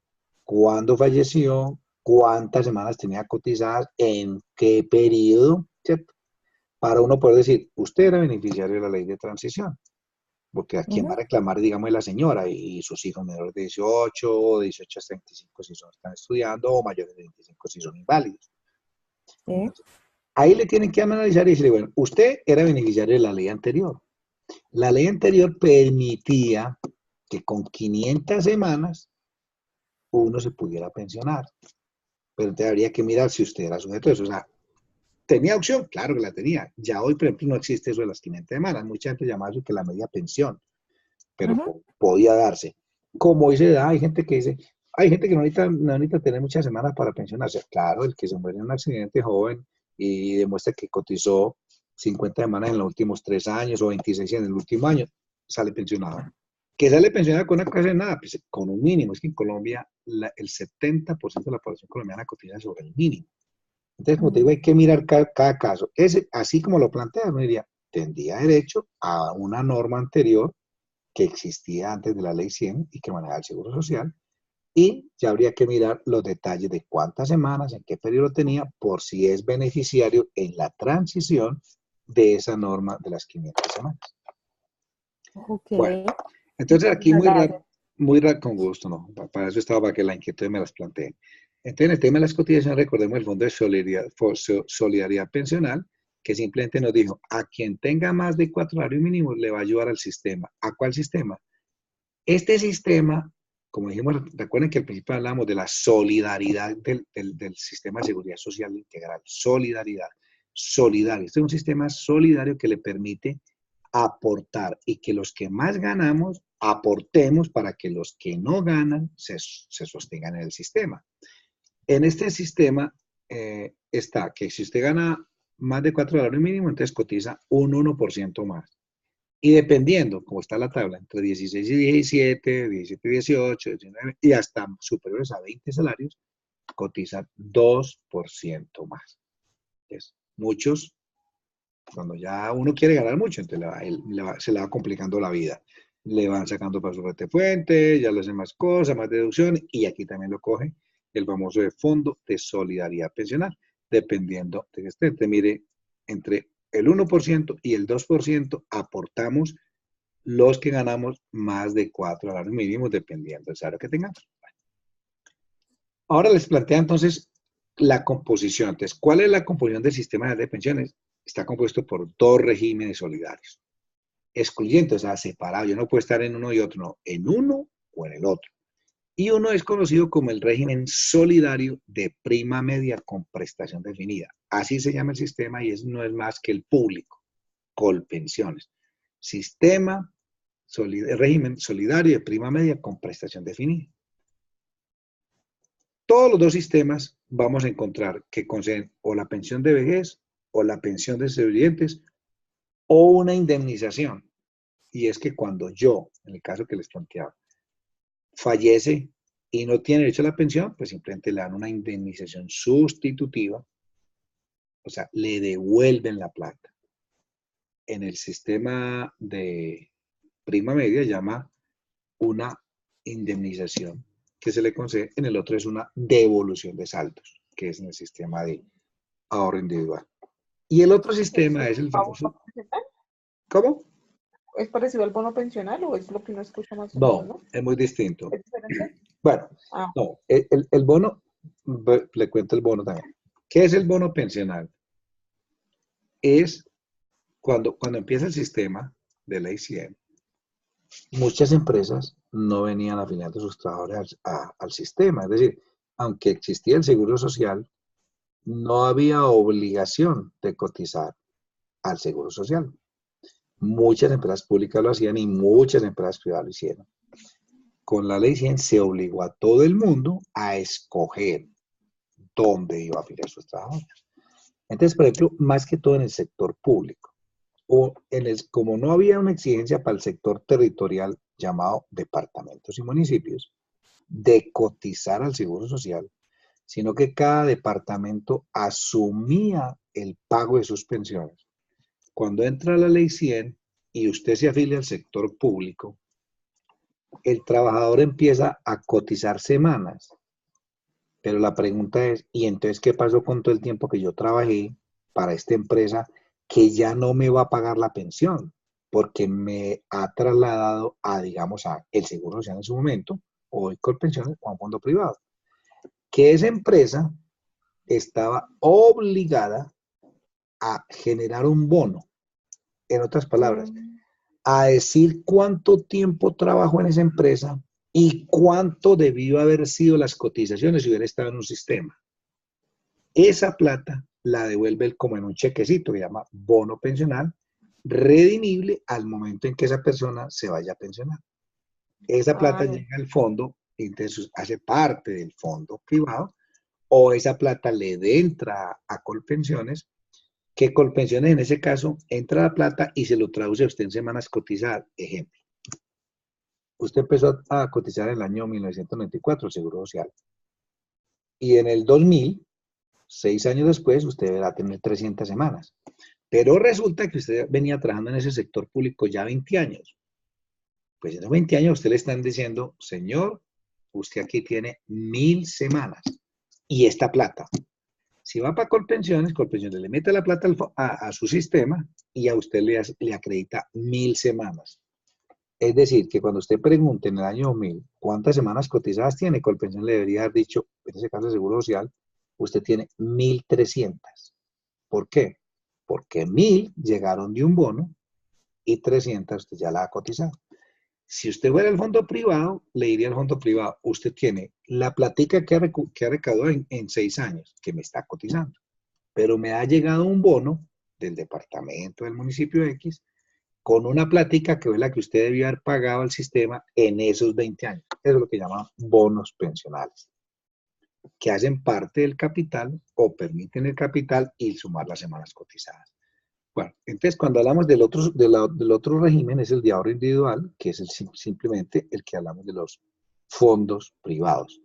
cuándo falleció, cuántas semanas tenía cotizadas, en qué periodo, ¿cierto? Para uno poder decir, usted era beneficiario de la ley de transición, porque a quién va a Ujú. reclamar, digamos, es la señora y sus hijos menores de 18, 18 hasta 25 si están estudiando, o mayores de 25 si son inválidos. Sí. Entonces, ahí le tienen que analizar y decirle, bueno, usted era beneficiario de la ley anterior. La ley anterior permitía que con 500 semanas uno se pudiera pensionar, pero te habría que mirar si usted era sujeto de eso. O sea, ¿tenía opción? Claro que la tenía. Ya hoy, por ejemplo, no existe eso de las 500 semanas. Mucha gente llama eso que la media pensión, pero Ujú. podía darse. Como dice, hay gente que dice, hay gente que no necesita tener muchas semanas para pensionarse. Claro, el que se muere en un accidente joven y demuestra que cotizó 50 semanas en los últimos 3 años o 26 en el último año, sale pensionado. ¿Que sale pensionado con una casa de nada? Pues con un mínimo. Es que en Colombia el 70% de la población colombiana cotiza sobre el mínimo. Entonces, como te digo, Mm. hay que mirar cada caso. Ese, así como lo planteas, me diría, tendría derecho a una norma anterior que existía antes de la ley 100 y que manejaba el Seguro Social, y ya habría que mirar los detalles de cuántas semanas, en qué periodo tenía, por si es beneficiario en la transición de esa norma de las 500 semanas. Ok, Bueno, entonces aquí muchísimas gracias. muy raro, con gusto, ¿no? Para eso estaba, para que la inquietud me las plantee. Entonces, en el tema de las cotizaciones, recordemos el Fondo de Solidaridad Pensional, que simplemente nos dijo, a quien tenga más de 4 salarios mínimos le va a ayudar al sistema. ¿A cuál sistema? Este sistema, como dijimos, recuerden que al principio hablamos de la solidaridad del sistema de seguridad social integral. Solidaridad. Solidario. Este es un sistema solidario que le permite aportar y que los que más ganamos aportemos para que los que no ganan se sostengan en el sistema. En este sistema está que si usted gana más de 4 salarios mínimos, entonces cotiza un 1% más. Y dependiendo, como está la tabla, entre 16 y 17, 17 y 18, 19, y hasta superiores a 20 salarios, cotizan 2% más. Entonces, muchos, cuando ya uno quiere ganar mucho, entonces se le va complicando la vida. Le van sacando para su rete fuente, ya le hacen más cosas, más deducciones, y aquí también lo coge el famoso Fondo de Solidaridad Pensional, dependiendo de que esté. Te mire, entre el 1% y el 2% aportamos los que ganamos más de 4 salarios mínimos, dependiendo del salario que tengamos. Ahora les plantea entonces la composición. Entonces, ¿cuál es la composición del sistema de pensiones? Está compuesto por dos regímenes solidarios. Excluyentes, o sea, separados. Yo no puedo estar en uno y otro, no, en uno o en el otro. Y uno es conocido como el régimen solidario de prima media con prestación definida. Así se llama el sistema y no es más que el público, Colpensiones. Sistema régimen solidario de prima media con prestación definida. Todos los dos sistemas vamos a encontrar que conceden o la pensión de vejez o la pensión de sobrevivientes o una indemnización. Y es que cuando yo, en el caso que les planteaba, fallece y no tiene derecho a la pensión, pues simplemente le dan una indemnización sustitutiva, o sea, le devuelven la plata. En el sistema de prima media llama una indemnización que se le concede, en el otro es una devolución de saldos, que es en el sistema de ahorro individual. Y el otro ¿Eso sistema es es el a famoso, bono pensional? ¿cómo? ¿Es parecido al bono pensional o es lo que uno escucha más o menos, No, no? es muy distinto. ¿Es diferente? Bueno, Ah, no, el bono, le cuento el bono también. ¿Qué es el bono pensional? Es cuando empieza el sistema de ley 100, muchas empresas no venían afiliando a sus trabajadores al sistema. Es decir, aunque existía el seguro social, no había obligación de cotizar al seguro social. Muchas empresas públicas lo hacían y muchas empresas privadas lo hicieron. Con la ley 100 se obligó a todo el mundo a escoger dónde iba a afiliar sus trabajadores. Entonces, por ejemplo, más que todo en el sector público, como no había una exigencia para el sector territorial llamado departamentos y municipios, de cotizar al Seguro Social, sino que cada departamento asumía el pago de sus pensiones. Cuando entra la ley 100 y usted se afilia al sector público, el trabajador empieza a cotizar semanas. Pero la pregunta es, ¿y entonces qué pasó con todo el tiempo que yo trabajé para esta empresa que ya no me va a pagar la pensión? Porque me ha trasladado a, digamos, a el Seguro Social en su momento, o Colpensiones, o a un fondo privado. Que esa empresa estaba obligada a generar un bono. En otras palabras, a decir cuánto tiempo trabajó en esa empresa y cuánto debió haber sido las cotizaciones si hubiera estado en un sistema. Esa plata la devuelve él como en un chequecito que se llama bono pensional, redimible al momento en que esa persona se vaya a pensionar. Esa plata llega al fondo, entonces hace parte del fondo privado, o esa plata le entra a Colpensiones, que Colpensiones en ese caso entra la plata y se lo traduce a usted en semanas cotizadas. Ejemplo, usted empezó a cotizar en el año 1994 el Seguro Social. Y en el 2000, 6 años después, usted va a tener 300 semanas. Pero resulta que usted venía trabajando en ese sector público ya 20 años. Pues en esos 20 años usted le están diciendo, señor, usted aquí tiene 1000 semanas. Y esta plata. Si va para Colpensiones le mete la plata a su sistema y a usted le acredita 1000 semanas. Es decir, que cuando usted pregunte en el año 2000 cuántas semanas cotizadas tiene, Colpensiones le debería haber dicho, en ese caso de Seguro Social, usted tiene 1300. ¿Por qué? Porque 1000 llegaron de un bono y 300 usted ya la ha cotizado. Si usted fuera al fondo privado, le diría al fondo privado, usted tiene la platica que ha recaudado en 6 años, que me está cotizando, pero me ha llegado un bono del departamento del municipio X con una platica que es la que usted debió haber pagado al sistema en esos 20 años. Eso es lo que llaman bonos pensionales, que hacen parte del capital o permiten el capital y sumar las semanas cotizadas. Bueno, entonces cuando hablamos del otro régimen es el de ahorro individual, que es simplemente el que hablamos de los fondos privados,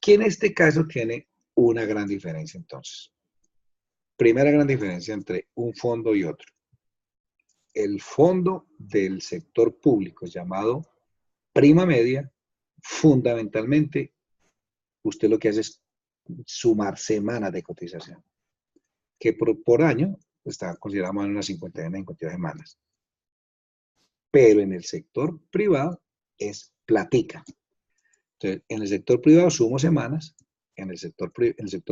que en este caso tiene una gran diferencia entonces. Primera gran diferencia entre un fondo y otro. El fondo del sector público llamado prima media, fundamentalmente, usted lo que hace es sumar semanas de cotización, que por año está considerado más de unas 50 semanas. Pero en el sector privado es platica. Entonces, en el sector privado sumo semanas, en el sector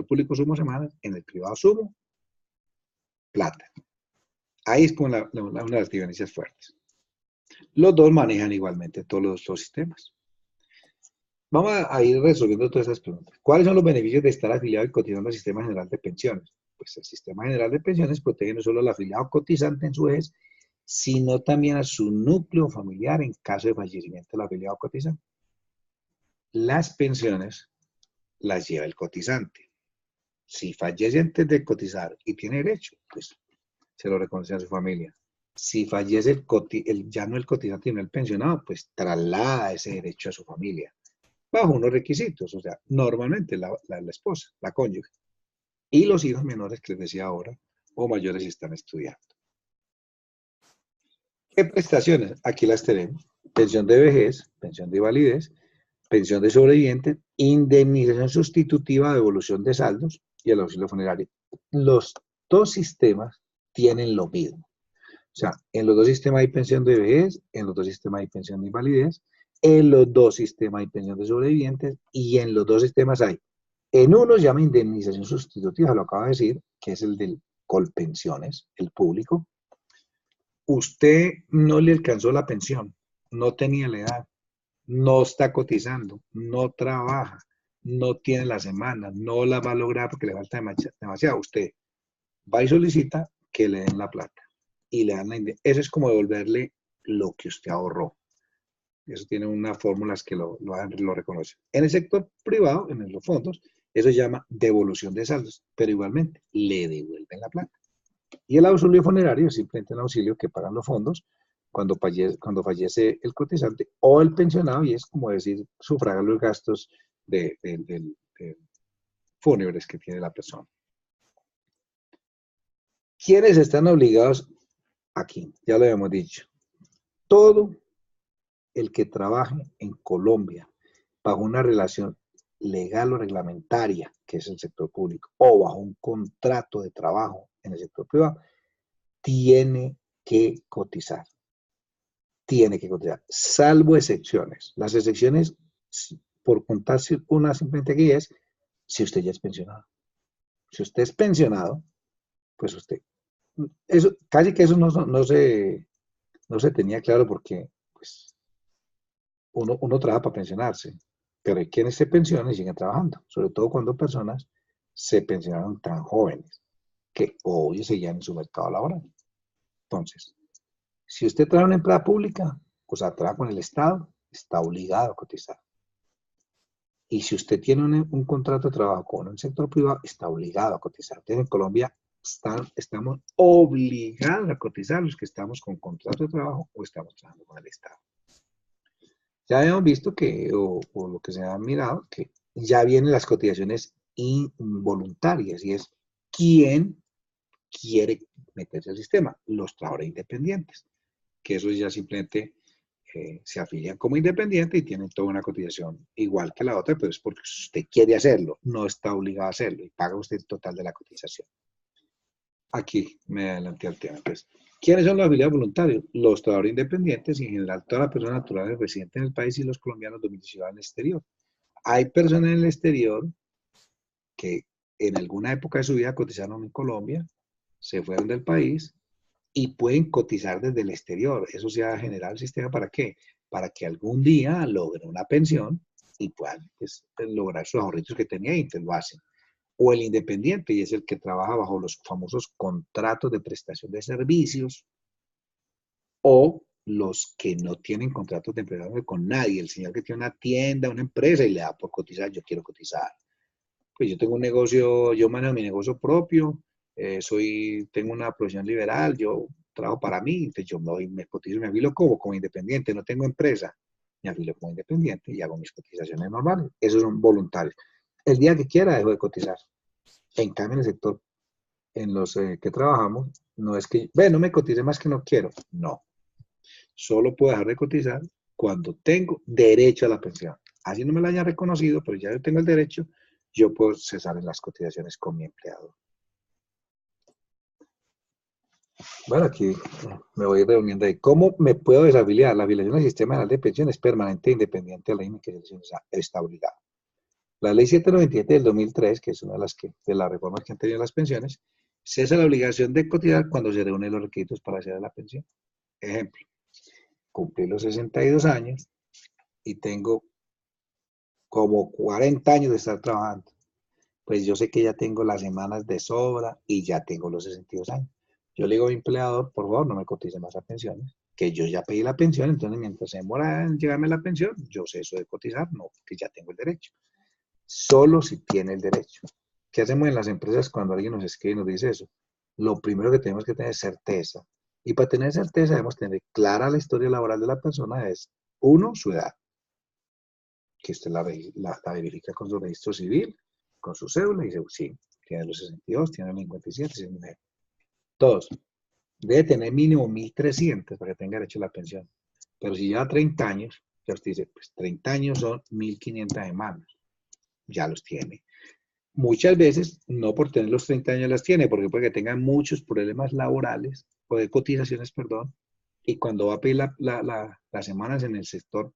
público sumo semanas, en el privado sumo plata. Ahí es como una de las diferencias fuertes. Los dos manejan igualmente todos los sistemas. Vamos a ir resolviendo todas esas preguntas. ¿Cuáles son los beneficios de estar afiliado y cotizando al Sistema General de Pensiones? Pues el Sistema General de Pensiones protege no solo al afiliado cotizante en su vejez, sino también a su núcleo familiar en caso de fallecimiento del afiliado cotizante. Las pensiones las lleva el cotizante. Si fallece antes de cotizar y tiene derecho, pues se lo reconoce a su familia. Si fallece ya no el cotizante, sino el pensionado, pues traslada ese derecho a su familia, bajo unos requisitos, o sea, normalmente la esposa, la cónyuge, y los hijos menores que les decía ahora, o mayores si están estudiando. ¿Qué prestaciones? Aquí las tenemos. Pensión de vejez, pensión de invalidez, pensión de sobreviviente, indemnización sustitutiva, devolución de saldos y el auxilio funerario. Los dos sistemas tienen lo mismo. O sea, en los dos sistemas hay pensión de vejez, en los dos sistemas hay pensión de invalidez, en los dos sistemas hay pensión de sobrevivientes y en los dos sistemas hay. En uno se llama indemnización sustitutiva, lo acabo de decir, que es el del Colpensiones, el público. Usted no le alcanzó la pensión no tenía la edad, no está cotizando, no trabaja, no tiene la semana, no la va a lograr porque le falta demasiado. Usted va y solicita que le den la plata y le dan eso es como devolverle lo que usted ahorró. Eso tiene unas fórmulas que lo reconocen. En el sector privado, en los fondos, eso se llama devolución de saldos, pero igualmente le devuelven la plata. Y el auxilio funerario es simplemente un auxilio que pagan los fondos cuando fallece el cotizante o el pensionado, y es como decir, sufraga los gastos de fúnebres que tiene la persona. ¿Quiénes están obligados aquí? Ya lo habíamos dicho. Todo el que trabaje en Colombia bajo una relación legal o reglamentaria, que es el sector público, o bajo un contrato de trabajo en el sector privado, tiene que cotizar. Tiene que cotizar, salvo excepciones. Las excepciones, por contar una simplemente aquí, es si usted ya es pensionado. Si usted es pensionado, pues usted. Eso, casi que eso no se tenía claro porque pues, uno trabaja para pensionarse, pero hay quienes se pensionan y siguen trabajando, sobre todo cuando personas se pensionaron tan jóvenes que hoy seguían en su mercado laboral. Entonces, si usted trabaja en una empresa pública, o sea, trabaja con el Estado, está obligado a cotizar. Y si usted tiene un contrato de trabajo con un sector privado, está obligado a cotizar. Entonces, en Colombia estamos obligados a cotizar los que estamos con contrato de trabajo o estamos trabajando con el Estado. Ya habíamos visto que, o lo que se ha mirado, que ya vienen las cotizaciones involuntarias y es quién quiere meterse al sistema, los trabajadores independientes, que eso ya simplemente se afilian como independiente y tienen toda una cotización igual que la otra, pero es porque usted quiere hacerlo, no está obligado a hacerlo y paga usted el total de la cotización. Aquí me adelanté al tema. Pues, ¿quiénes son los afiliados voluntarios? Los trabajadores independientes y en general todas las personas naturales residentes en el país y los colombianos domiciliados en el exterior. Hay personas en el exterior que en alguna época de su vida cotizaron en Colombia, se fueron del país y pueden cotizar desde el exterior. Eso se ha generado el sistema ¿para qué? Para que algún día logren una pensión y puedan pues, lograr sus ahorritos que tenían y entonces lo hacen. O el independiente, y es el que trabaja bajo los famosos contratos de prestación de servicios, o los que no tienen contratos de empleo con nadie. El señor que tiene una tienda, una empresa y le da por cotizar, yo quiero cotizar. Pues yo tengo un negocio, yo manejo mi negocio propio, tengo una profesión liberal, yo trabajo para mí, entonces yo me cotizo, me afilo como independiente, no tengo empresa, me afilo como independiente y hago mis cotizaciones normales. Esos son voluntarios. El día que quiera dejo de cotizar. En cambio, en el sector en los que trabajamos, no es que, no me cotice más que no quiero. No. Solo puedo dejar de cotizar cuando tengo derecho a la pensión. Así no me la hayan reconocido, pero ya yo tengo el derecho, yo puedo cesar en las cotizaciones con mi empleador. Bueno, aquí me voy reuniendo ahí. ¿Cómo me puedo desafiliar? La afiliación al sistema nacional de pensión es permanente e independiente de la ley que está obligada. La ley 797 del 2003, que es una de las reformas que han tenido las pensiones, cesa la obligación de cotizar cuando se reúnen los requisitos para acceder a la pensión. Ejemplo, cumplí los 62 años y tengo como 40 años de estar trabajando. Pues yo sé que ya tengo las semanas de sobra y ya tengo los 62 años. Yo le digo a mi empleador, por favor, no me cotice más a pensiones, que yo ya pedí la pensión, entonces mientras se demora en llegarme la pensión, yo sé eso de cotizar, no, que ya tengo el derecho. Solo si tiene el derecho. ¿Qué hacemos en las empresas cuando alguien nos escribe y nos dice eso? Lo primero que tenemos que tener es certeza. Y para tener certeza debemos tener clara la historia laboral de la persona, es, uno, su edad, que usted la verifica con su registro civil, con su cédula y dice, sí, tiene los 62, tiene los 57, si es mujer. Dos, debe tener mínimo 1.300 para que tenga derecho a la pensión. Pero si lleva 30 años, ya usted dice, pues 30 años son 1.500 semanas. Ya los tiene. Muchas veces, no por tener los 30 años las tiene, porque puede que tengan muchos problemas laborales, o de cotizaciones, perdón, y cuando va a pedir las semanas en el sector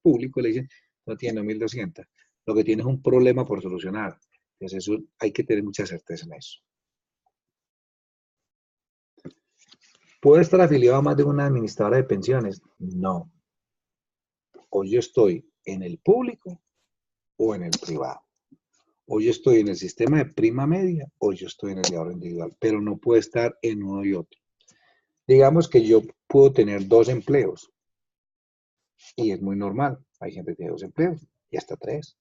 público, le dicen, no tiene 1.200. Lo que tiene es un problema por solucionar. Entonces, eso, hay que tener mucha certeza en eso. ¿Puede estar afiliado a más de una administradora de pensiones? No. o yo estoy en el público o en el privado. O yo estoy en el sistema de prima media o yo estoy en el de ahorro individual, pero no puedo estar en uno y otro. Digamos que yo puedo tener 2 empleos y es muy normal. Hay gente que tiene 2 empleos y hasta 3.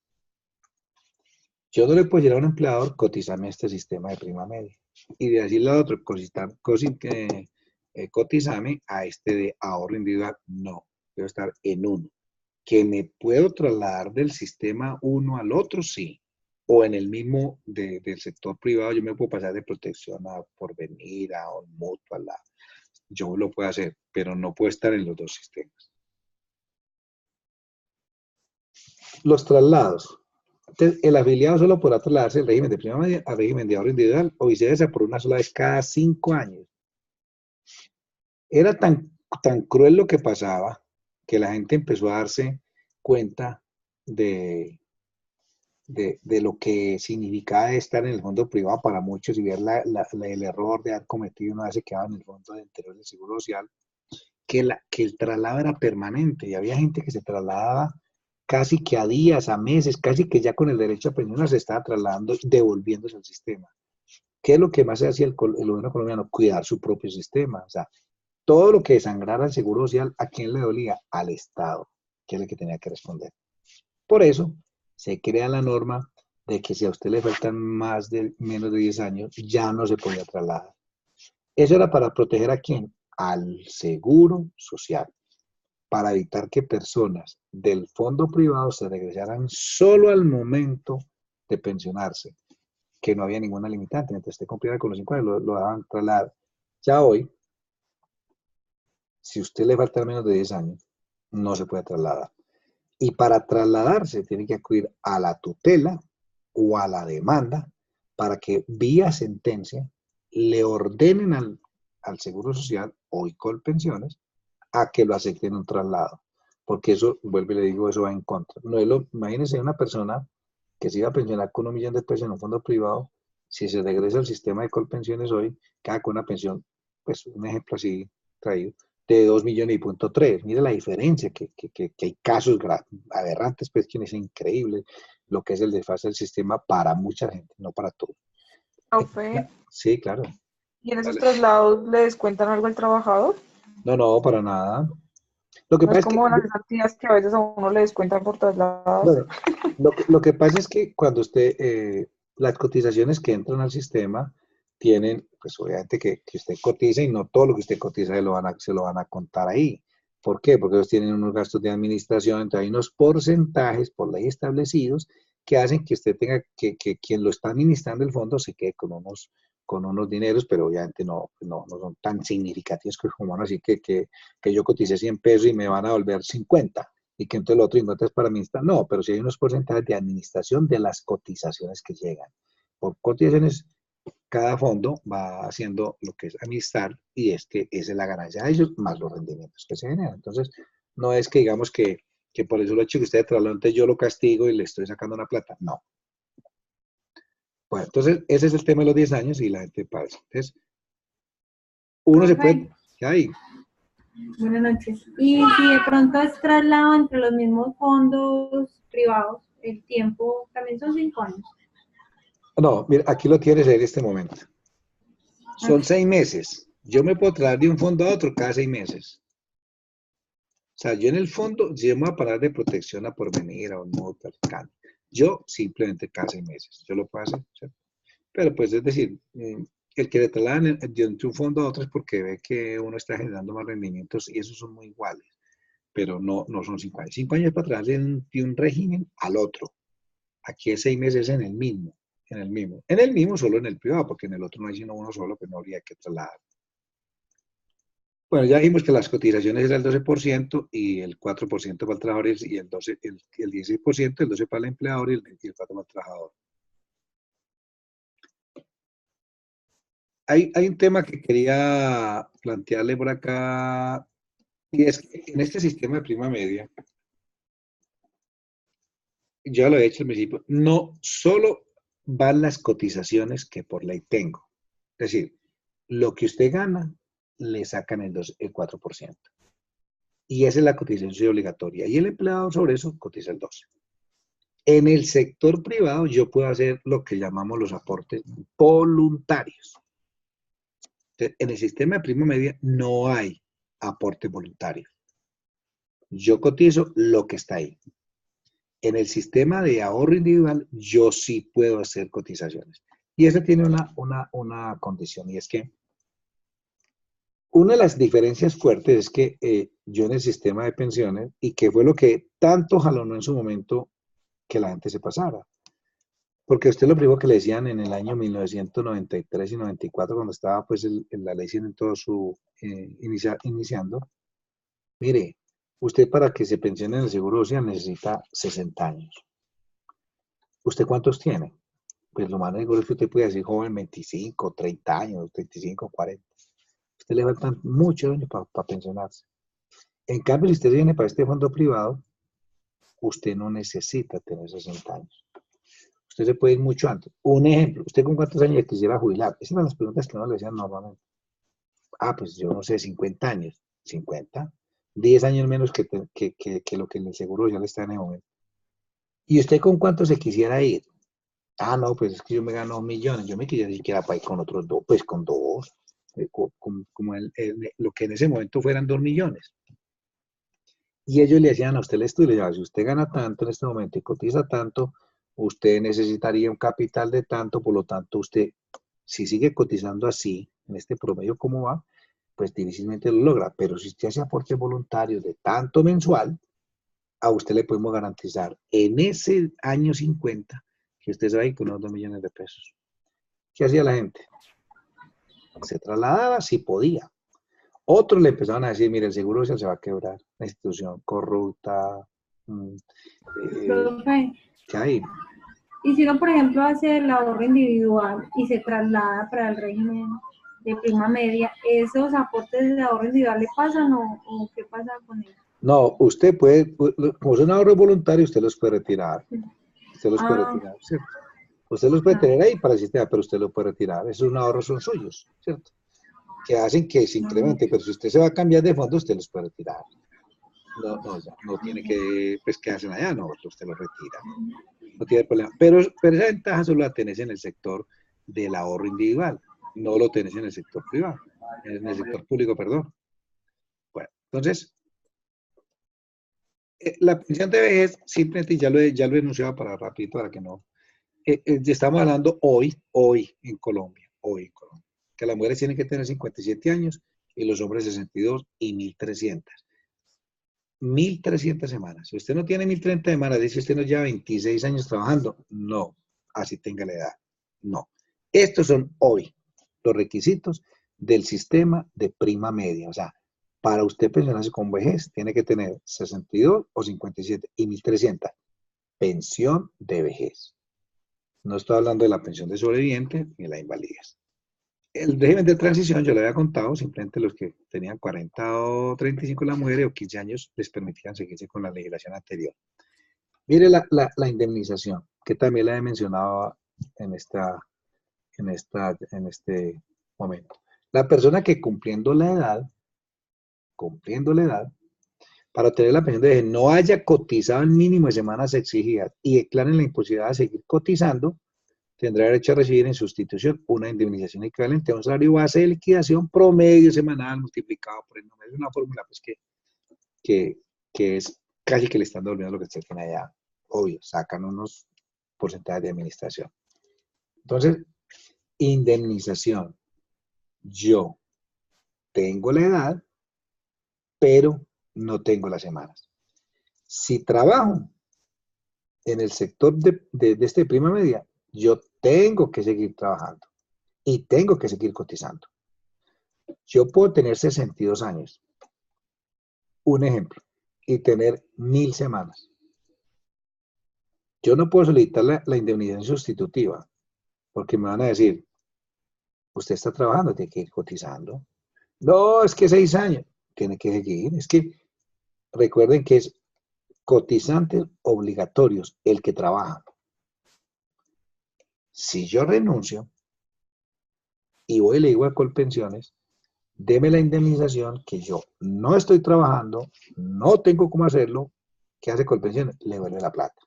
Yo no le puedo decir a un empleador, cotizame este sistema de prima media. Y de decirle al otro, cotizame a este de ahorro individual. No, debo estar en uno. ¿Que me puedo trasladar del sistema uno al otro? Sí. O en el mismo del sector privado, yo me puedo pasar de protección a Porvenir, a un mutuo, yo lo puedo hacer, pero no puedo estar en los 2 sistemas. Los traslados. Entonces, el afiliado solo podrá trasladarse del régimen de prima media al régimen de ahorro individual o viceversa por una sola vez cada 5 años. Era tan cruel lo que pasaba que la gente empezó a darse cuenta de lo que significaba estar en el fondo privado para muchos y ver el error de haber cometido una vez se quedaba en el fondo de interior del Seguro Social, que el traslado era permanente y había gente que se trasladaba casi que a días, a meses, casi que ya con el derecho a pensión se estaba trasladando, devolviéndose al sistema. ¿Qué es lo que más hacía el gobierno colombiano? Cuidar su propio sistema. O sea, todo lo que desangrara el Seguro Social, ¿a quién le dolía? Al Estado, que es el que tenía que responder. Por eso se crea la norma de que si a usted le faltan menos de 10 años, ya no se podía trasladar. Eso era para proteger a quién? Al Seguro Social, para evitar que personas del fondo privado se regresaran solo al momento de pensionarse, que no había ninguna limitante. Mientras usted cumpliera con los 5 años, lo daban trasladar. Ya hoy, si a usted le faltan menos de 10 años, no se puede trasladar. Y para trasladarse tiene que acudir a la tutela o a la demanda para que vía sentencia le ordenen al Seguro Social o Colpensiones a que lo acepten un traslado. Porque eso, vuelvo y le digo, eso va en contra. No es imagínense una persona que se iba a pensionar con 1 millón de pesos en un fondo privado, si se regresa al sistema de Colpensiones hoy, queda con una pensión, pues un ejemplo así traído, de 2,3 millones. Mire la diferencia, que hay casos aberrantes, pues que es increíble lo que es el desfase del sistema para mucha gente, no para todos. Profe, Sí, claro. ¿y en esos traslados le descuentan algo al trabajador? No, para nada. Lo que No pasa es es que, como las tías que a veces a uno le descuentan por traslados. bueno, lo que pasa es que cuando las cotizaciones que entran al sistema tienen, pues obviamente que usted cotiza y no todo lo que usted cotiza se lo van a contar ahí. ¿Por qué? Porque ellos tienen unos gastos de administración, entonces hay unos porcentajes por ley establecidos que hacen que usted tenga, que quien lo está administrando el fondo se quede con unos dineros, pero obviamente no son tan significativos como así que yo cotice 100 pesos y me van a volver 50 y que entonces lo otro 50 es para administrar. No, pero sí hay unos porcentajes de administración de las cotizaciones que llegan. Por cotizaciones, cada fondo va haciendo lo que es administrar y esa es la ganancia de ellos más los rendimientos que se generan. Entonces, no es que digamos que por eso lo hecho que usted traslado, entonces yo lo castigo y le estoy sacando una plata. No. Bueno, entonces ese es el tema de los 10 años y la gente pasa. Entonces, uno se puede... ¿Qué hay? Buenas noches. Y si de pronto es traslado entre los mismos fondos privados, el tiempo también son 5 años. No, mira, aquí lo tienes en este momento. Son 6 meses. Yo me puedo trasladar de un fondo a otro cada 6 meses. O sea, yo en el fondo, si yo me voy a parar de protección a Porvenir, a un mutuo, al CAN, yo simplemente cada 6 meses. Yo lo puedo hacer, ¿cierto? Pero pues es decir, el que le trasladan de un fondo a otro es porque ve que uno está generando más rendimientos y esos son muy iguales. Pero no son 5 años. 5 años es para trasladarse de un régimen al otro. Aquí es 6 meses en el mismo. En el mismo solo en el privado, porque en el otro no hay sino uno solo, pues no habría que trasladar. Bueno, ya dijimos que las cotizaciones eran el 12% y el 4% para el trabajador y el 16%, el 12% para el empleador y el 24% para el trabajador. Hay un tema que quería plantearle por acá, y es que en este sistema de prima media, yo lo he hecho al principio, no solo van las cotizaciones que por ley tengo. Es decir, lo que usted gana, le sacan el 4%. Y esa es la cotización obligatoria. Y el empleado sobre eso cotiza el 12. En el sector privado yo puedo hacer lo que llamamos los aportes voluntarios. Entonces, en el sistema de prima media no hay aporte voluntario. Yo cotizo lo que está ahí. En el sistema de ahorro individual yo sí puedo hacer cotizaciones. Y eso tiene una condición, y es que una de las diferencias fuertes es que yo en el sistema de pensiones, y que fue lo que tanto jalonó en su momento que la gente se pasara. Porque a usted lo primero que le decían en el año 1993 y 94, cuando estaba pues la ley en todo su iniciando, mire, usted para que se pensione en el Seguro Social necesita 60 años. ¿Usted cuántos tiene? Pues lo más seguro es que usted puede decir joven 25, 30 años, 35, 40. Usted le faltan muchos años para pensionarse. En cambio, si usted viene para este fondo privado, usted no necesita tener 60 años. Usted se puede ir mucho antes. Un ejemplo, ¿usted con cuántos años quisiera jubilar? Esas eran las preguntas que uno le decían normalmente. Ah, pues yo no sé, 50 años. 50, 10 años menos que lo que en el Seguro ya le está en el momento. ¿Y usted con cuánto se quisiera ir? Ah, no, pues es que yo me gano millones. Yo me quisiera siquiera para ir con otros dos, pues con dos. Como lo que en ese momento fueran 2 millones. Y ellos le hacían a usted el estudio, le decían, si usted gana tanto en este momento y cotiza tanto, usted necesitaría un capital de tanto, por lo tanto usted, si sigue cotizando así, en este promedio como va, pues difícilmente lo logra. Pero si usted hace aportes voluntarios de tanto mensual, a usted le podemos garantizar en ese año 50 que usted se va a ir con unos 2 millones de pesos. ¿Qué hacía la gente? Se trasladaba si podía. Otros le empezaron a decir, mire, el Seguro Social se va a quebrar, la institución corrupta. Profe, ¿Qué hay? y si uno, por ejemplo, hace el ahorro individual y se traslada para el régimen de prima media, ¿esos aportes de ahorro individual le pasan o qué pasa con ellos? No, usted puede, como son ahorros voluntarios, usted los puede retirar. Usted los puede retirar, ¿cierto? Usted los puede tener ahí para el sistema, pero usted los puede retirar. Esos ahorros son suyos, ¿cierto? Que hacen que se incremente, pero si usted se va a cambiar de fondo, usted los puede retirar. No tiene que, pues, que hacen allá, no, usted los retira. No tiene problema. Pero esa ventaja solo la tenés en el sector del ahorro individual, no lo tenés en el sector privado, en el sector público, perdón. Bueno, entonces, la pensión de vejez, simplemente ya lo he enunciado para rapidito, para que no. Estamos hablando hoy en Colombia, que las mujeres tienen que tener 57 años y los hombres 62 y 1.300. 1.300 semanas. Si usted no tiene 1.030 semanas, dice usted no lleva 26 años trabajando, no, así tenga la edad, no. Estos son hoy los requisitos del sistema de prima media, o sea, para usted pensionarse con vejez, tiene que tener 62 o 57 y 1.300. Pensión de vejez. No estoy hablando de la pensión de sobreviviente ni la invalidez. El régimen de transición, yo le había contado, simplemente los que tenían 40 o 35 las mujeres o 15 años les permitían seguirse con la legislación anterior. Mire la indemnización, que también la he mencionado en este momento. La persona que cumpliendo la edad, para obtener la pensión de vejez no haya cotizado el mínimo de semanas exigidas y declaren la imposibilidad de seguir cotizando, tendrá derecho a recibir en sustitución una indemnización equivalente a un salario base de liquidación promedio semanal multiplicado por el número. Es una fórmula pues, que es casi que le están devolviendo lo que usted tiene allá. Obvio, sacan unos porcentajes de administración. Entonces, indemnización. Yo tengo la edad, pero no tengo las semanas. Si trabajo en el sector de este prima media, yo tengo que seguir trabajando y tengo que seguir cotizando. Yo puedo tener 62 años, un ejemplo, y tener 1.000 semanas. Yo no puedo solicitar la indemnización sustitutiva, porque me van a decir, usted está trabajando, tiene que ir cotizando. No, es que 6 años, tiene que seguir. Es que recuerden que es cotizantes obligatorios el que trabaja. Si yo renuncio y voy y le digo a Colpensiones, deme la indemnización, que yo no estoy trabajando, no tengo cómo hacerlo. ¿Qué hace Colpensión? Le vuelve la plata.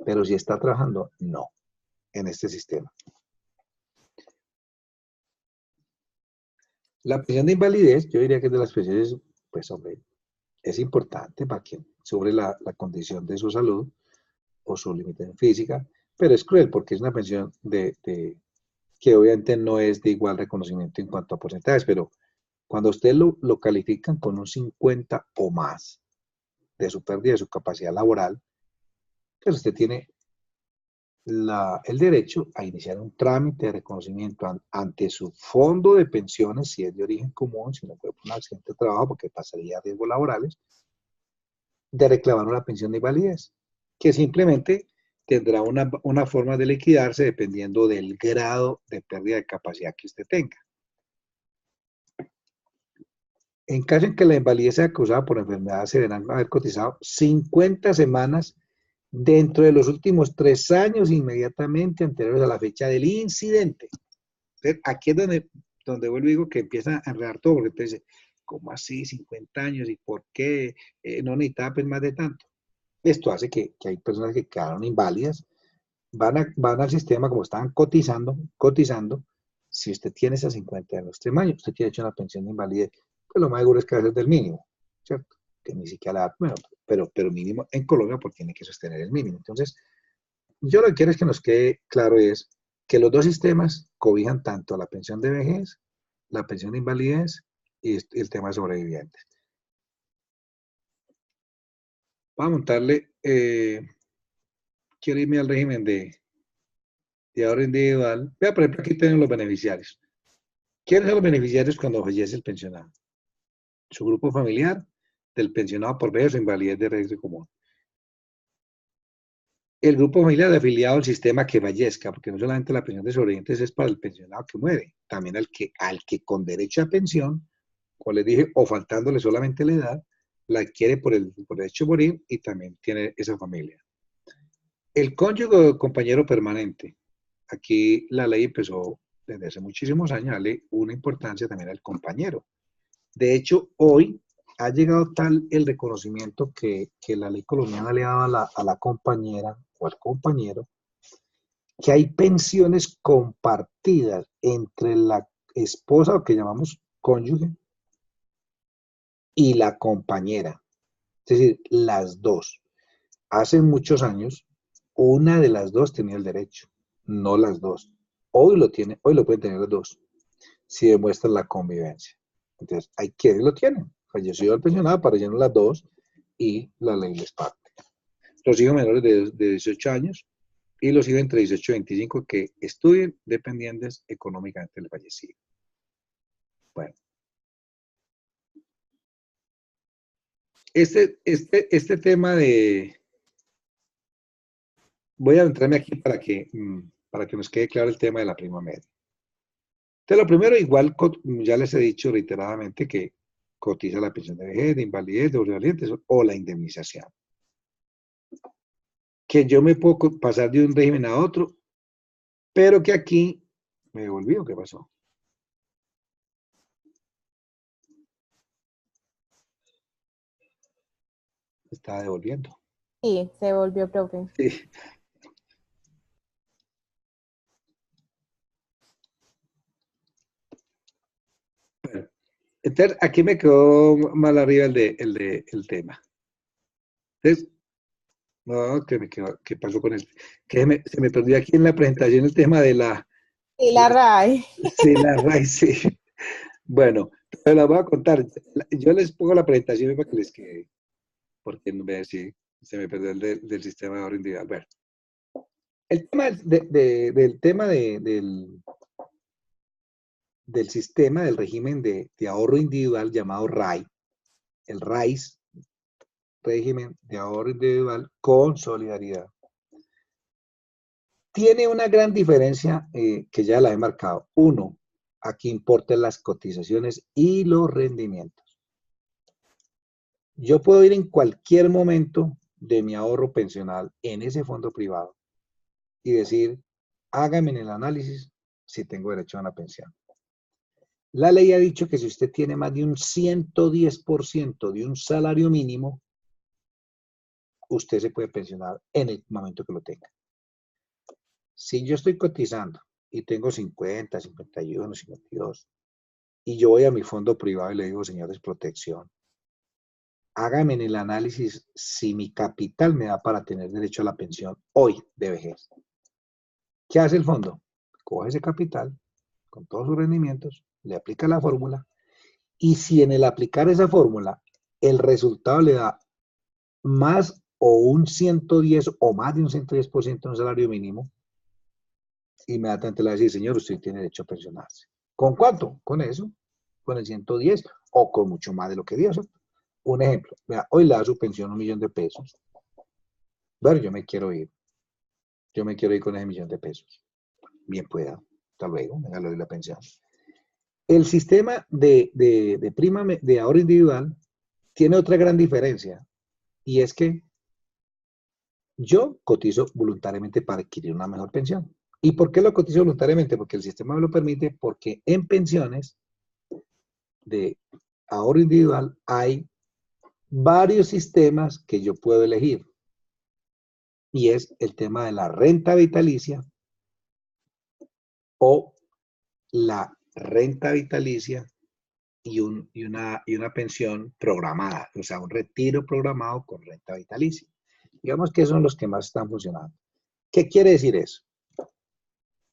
Pero si está trabajando, no, en este sistema. La pensión de invalidez, yo diría que es de las pensiones, pues hombre, es importante para quien sobre la condición de su salud o su limitación física, pero es cruel porque es una pensión que obviamente no es de igual reconocimiento en cuanto a porcentajes, pero cuando usted lo califican con un 50 o más de su pérdida de su capacidad laboral, pues usted tiene el derecho a iniciar un trámite de reconocimiento ante su fondo de pensiones, si es de origen común, si no fue por un accidente de trabajo, porque pasaría a riesgos laborales, de reclamar una pensión de invalidez, que simplemente tendrá una forma de liquidarse dependiendo del grado de pérdida de capacidad que usted tenga. En caso en que la invalidez sea causada por enfermedad, se deberán haber cotizado 50 semanas dentro de los últimos 3 años inmediatamente anteriores a la fecha del incidente. Entonces, aquí es donde vuelvo y digo que empieza a enredar todo, porque entonces, ¿cómo así 50 años? ¿Y por qué no necesitaba pues, más de tanto? Esto hace que hay personas que quedaron inválidas, van al sistema como estaban cotizando, si usted tiene esas 50 años, usted tiene hecho una pensión de invalidez, pues lo más seguro es que va a ser del mínimo, ¿cierto? Que ni siquiera la da, bueno, pero mínimo en Colombia porque tiene que sostener el mínimo. Entonces, yo lo que quiero es que nos quede claro es que los dos sistemas cobijan tanto la pensión de vejez, la pensión de invalidez y el tema de sobrevivientes. Vamos a montarle, quiero irme al régimen de ahorro individual. Vea, por ejemplo, aquí tenemos los beneficiarios. ¿Quiénes son los beneficiarios cuando fallece el pensionado? Su grupo familiar del pensionado por vejez o invalidez de régimen común. El grupo familiar afiliado al sistema que fallezca, porque no solamente la pensión de sobrevivientes es para el pensionado que muere, también al que con derecho a pensión, como les dije, o faltándole solamente la edad, la adquiere por derecho a morir y también tiene esa familia. El cónyuge o compañero permanente. Aquí la ley empezó desde hace muchísimos años a darle una importancia también al compañero. De hecho, hoy ha llegado tal el reconocimiento que la ley colombiana le daba a la compañera o al compañero, que hay pensiones compartidas entre la esposa, o que llamamos cónyuge, y la compañera. Es decir, las dos. Hace muchos años, una de las dos tenía el derecho, no las dos. Hoy lo pueden tener los dos, si demuestran la convivencia. Entonces, hay quienes lo tienen. Falleció el pensionado, aparecieron las dos y la ley les parte. Los hijos menores de 18 años y los hijos entre 18 y 25 que estudien dependientes económicamente del fallecido. Bueno. Este tema de... Voy a entrarme aquí para que nos quede claro el tema de la prima media. Entonces, lo primero, igual, ya les he dicho reiteradamente que cotiza la pensión de vejez, de invalidez, de valientes o la indemnización. Que yo me puedo pasar de un régimen a otro, pero que aquí me devolví, ¿o qué pasó? Me estaba devolviendo. Sí, se volvió, profe. Sí. Bueno, entonces aquí me quedó mal arriba el tema. Entonces, no, ¿qué pasó con él? Se me perdió aquí en la presentación el tema de la... Y la RAE. Sí, la raíz, sí. Bueno, te la voy a contar. Yo les pongo la presentación para que les quede, porque no ve si se me perdió el del sistema de ahorro individual. Bueno, el tema del tema del sistema del régimen de ahorro individual llamado RAI, el RAIS, régimen de ahorro individual con solidaridad. Tiene una gran diferencia que ya la he marcado. Uno, aquí importan las cotizaciones y los rendimientos. Yo puedo ir en cualquier momento de mi ahorro pensional en ese fondo privado y decir, hágame el análisis si tengo derecho a una pensión. La ley ha dicho que si usted tiene más de un 110% de un salario mínimo, usted se puede pensionar en el momento que lo tenga. Si yo estoy cotizando y tengo 50, 51, 52, y yo voy a mi fondo privado y le digo, señores, protección, hágame en el análisis si mi capital me da para tener derecho a la pensión hoy de vejez. ¿Qué hace el fondo? Coge ese capital con todos sus rendimientos, le aplica la fórmula, y si en el aplicar esa fórmula el resultado le da más o un 110 o más de un 110% de un salario mínimo, inmediatamente le va a decir, señor, usted tiene derecho a pensionarse. ¿Con cuánto? Con eso, con el 110 o con mucho más de lo que dio, ¿cierto? Un ejemplo, vea, hoy le da su pensión $1.000.000. Bueno, yo me quiero ir con ese $1.000.000. Bien pueda, hasta luego, venga, le doy la pensión. El sistema de ahorro individual tiene otra gran diferencia, y es que yo cotizo voluntariamente para adquirir una mejor pensión. ¿Y por qué lo cotizo voluntariamente? Porque el sistema me lo permite, porque en pensiones de ahorro individual hay varios sistemas que yo puedo elegir. Y es el tema de la renta vitalicia o la renta vitalicia y una pensión programada, o sea, un retiro programado con renta vitalicia. Digamos que son los que más están funcionando. ¿Qué quiere decir eso?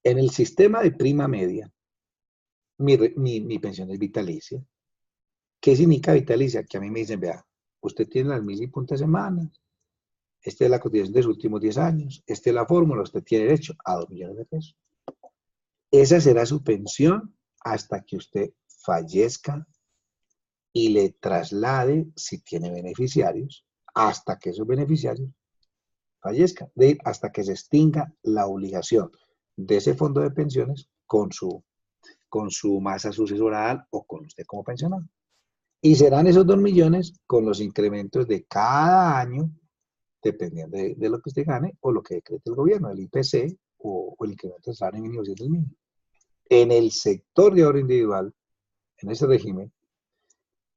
En el sistema de prima media, mi pensión es vitalicia. ¿Qué significa vitalicia? Que a mí me dicen, vea, usted tiene las 1.000 y puntas semanas, esta es la cotización de los últimos 10 años, esta es la fórmula, usted tiene derecho a $2.000.000. Esa será su pensión hasta que usted fallezca y le traslade, si tiene beneficiarios, hasta que esos beneficiarios fallezcan, hasta que se extinga la obligación de ese fondo de pensiones con su masa sucesoral o con usted como pensionado. Y serán esos 2 millones con los incrementos de cada año, dependiendo de lo que usted gane o lo que decrete el gobierno, el IPC o el incremento del salario mínimo si es el mínimo. En el sector de ahorro individual, en ese régimen,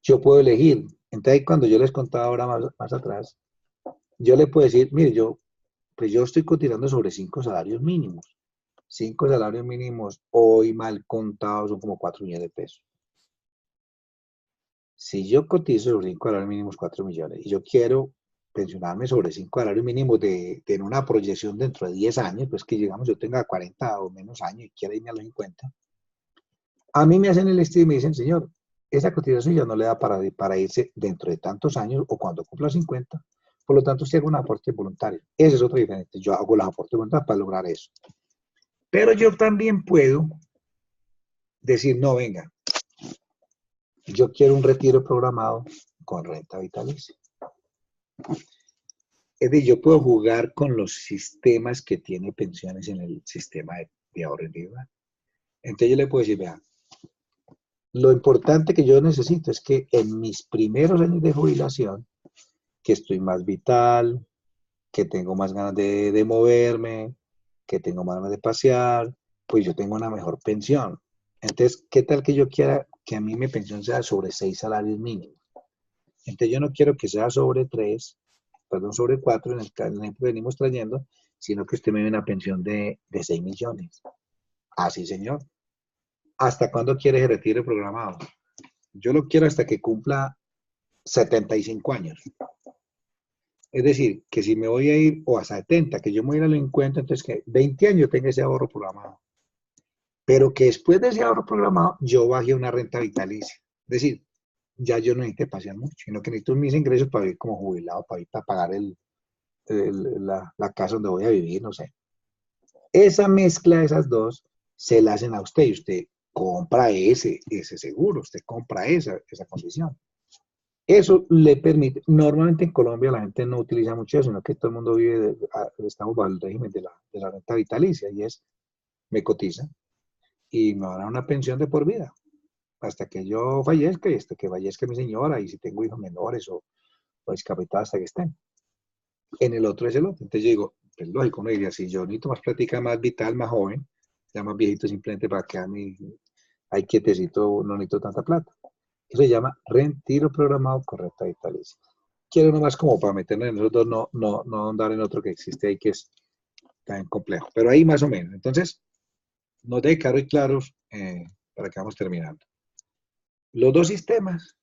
yo puedo elegir. Entonces, cuando yo les contaba ahora más atrás, yo le puedo decir, mire, yo estoy cotizando sobre 5 salarios mínimos. 5 salarios mínimos hoy mal contados son como $4.000.000. Si yo cotizo sobre 5 salarios mínimos, 4 millones, y yo quiero pensionarme sobre 5 salarios mínimos en una proyección dentro de 10 años, pues que digamos yo tenga 40 o menos años y quiera irme a los 50, a mí me hacen el estudio y me dicen, señor, esa cotización ya no le da para irse dentro de tantos años o cuando cumpla 50, por lo tanto usted haga un aporte voluntario. Ese es otro diferente, yo hago los aportes voluntarios para lograr eso. Pero yo también puedo decir, no, venga, yo quiero un retiro programado con renta vitalicia. Es decir, yo puedo jugar con los sistemas que tiene pensiones en el sistema de ahorro individual. Entonces yo le puedo decir, vean, lo importante que yo necesito es que en mis primeros años de jubilación, que estoy más vital, que tengo más ganas de moverme, que tengo más ganas de pasear, pues yo tengo una mejor pensión. Entonces, ¿qué tal que yo quiera que a mí mi pensión sea sobre 6 salarios mínimos? Entonces yo no quiero que sea sobre 4 en el ejemplo que venimos trayendo, sino que usted me dé una pensión de 6 millones. Así, señor. ¿Hasta cuándo quiere ese retiro programado? Yo lo quiero hasta que cumpla 75 años. Es decir, que si me voy a ir, o a 70, que yo me voy a ir a los 50, entonces que 20 años tenga ese ahorro programado. Pero que después de ese ahorro programado, yo baje una renta vitalicia. Es decir, ya yo no necesito pasear mucho, sino que necesito mis ingresos para vivir como jubilado, para pagar la casa donde voy a vivir, no sé. Esa mezcla de esas dos se la hacen a usted y usted compra ese seguro, usted compra esa condición. Eso le permite, normalmente en Colombia la gente no utiliza mucho eso, sino que todo el mundo estamos bajo el régimen de la renta vitalicia, y es, me cotiza y me van a dar una pensión de por vida, hasta que yo fallezca y hasta que fallezca mi señora, y si tengo hijos menores o discapacitados hasta que estén. En el otro es el otro. Entonces yo digo, es lógico, uno diría, si yo necesito más plática, más vital, más joven, ya más viejito, simplemente para quedarme Ahí quietecito, no necesito tanta plata. Eso se llama retiro programado con renta vitalicia. Quiero nomás como para meternos en esos dos, no andar en otro que existe ahí que es tan complejo. Pero ahí más o menos. Entonces, nos debe quedar muy claros para que vamos terminando. Los dos sistemas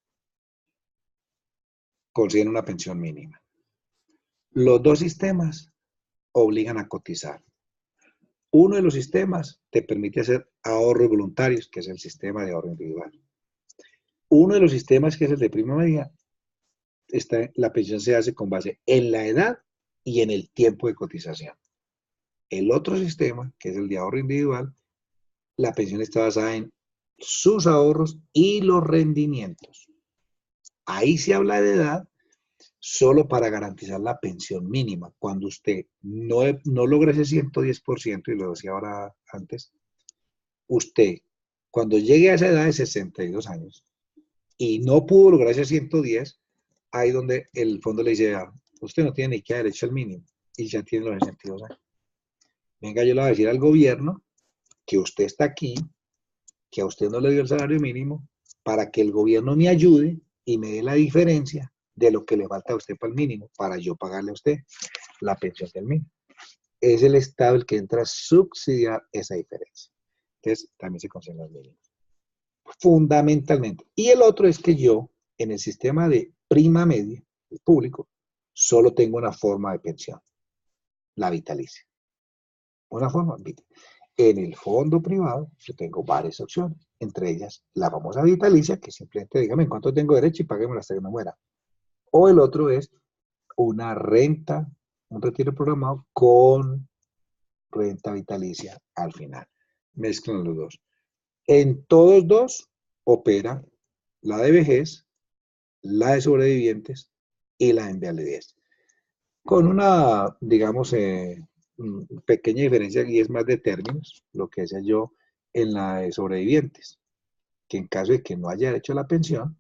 consiguen una pensión mínima. Los dos sistemas obligan a cotizar. Uno de los sistemas te permite hacer ahorros voluntarios, que es el sistema de ahorro individual. Uno de los sistemas, que es el de prima media, la pensión se hace con base en la edad y en el tiempo de cotización. El otro sistema, que es el de ahorro individual, la pensión está basada en sus ahorros y los rendimientos. Ahí se habla de edad solo para garantizar la pensión mínima. Cuando usted no logra ese 110%, y lo decía ahora antes, usted, cuando llegue a esa edad de 62 años y no pudo lograr ese 110, ahí donde el fondo le dice, usted no tiene ni que derecho al mínimo y ya tiene los 62 años. Venga, yo le voy a decir al gobierno que usted está aquí, que a usted no le dio el salario mínimo, para que el gobierno me ayude y me dé la diferencia de lo que le falta a usted para el mínimo, para yo pagarle a usted la pensión del mínimo. Es el Estado el que entra a subsidiar esa diferencia. Entonces, también se consiguen los mínimos. Fundamentalmente. Y el otro es que yo, en el sistema de prima media, el público, solo tengo una forma de pensión, la vitalicia. Una forma vitalicia. En el fondo privado, yo tengo varias opciones, entre ellas la famosa vitalicia, que simplemente dígame en cuánto tengo derecho y páguemelo hasta que me muera. O el otro es una renta, un retiro programado con renta vitalicia al final. Mezclan los dos. En todos dos opera la de vejez, la de sobrevivientes y la de invalidez. Con una, digamos, pequeña diferencia y es más de términos, lo que decía yo en la de sobrevivientes, que en caso de que no haya hecho la pensión,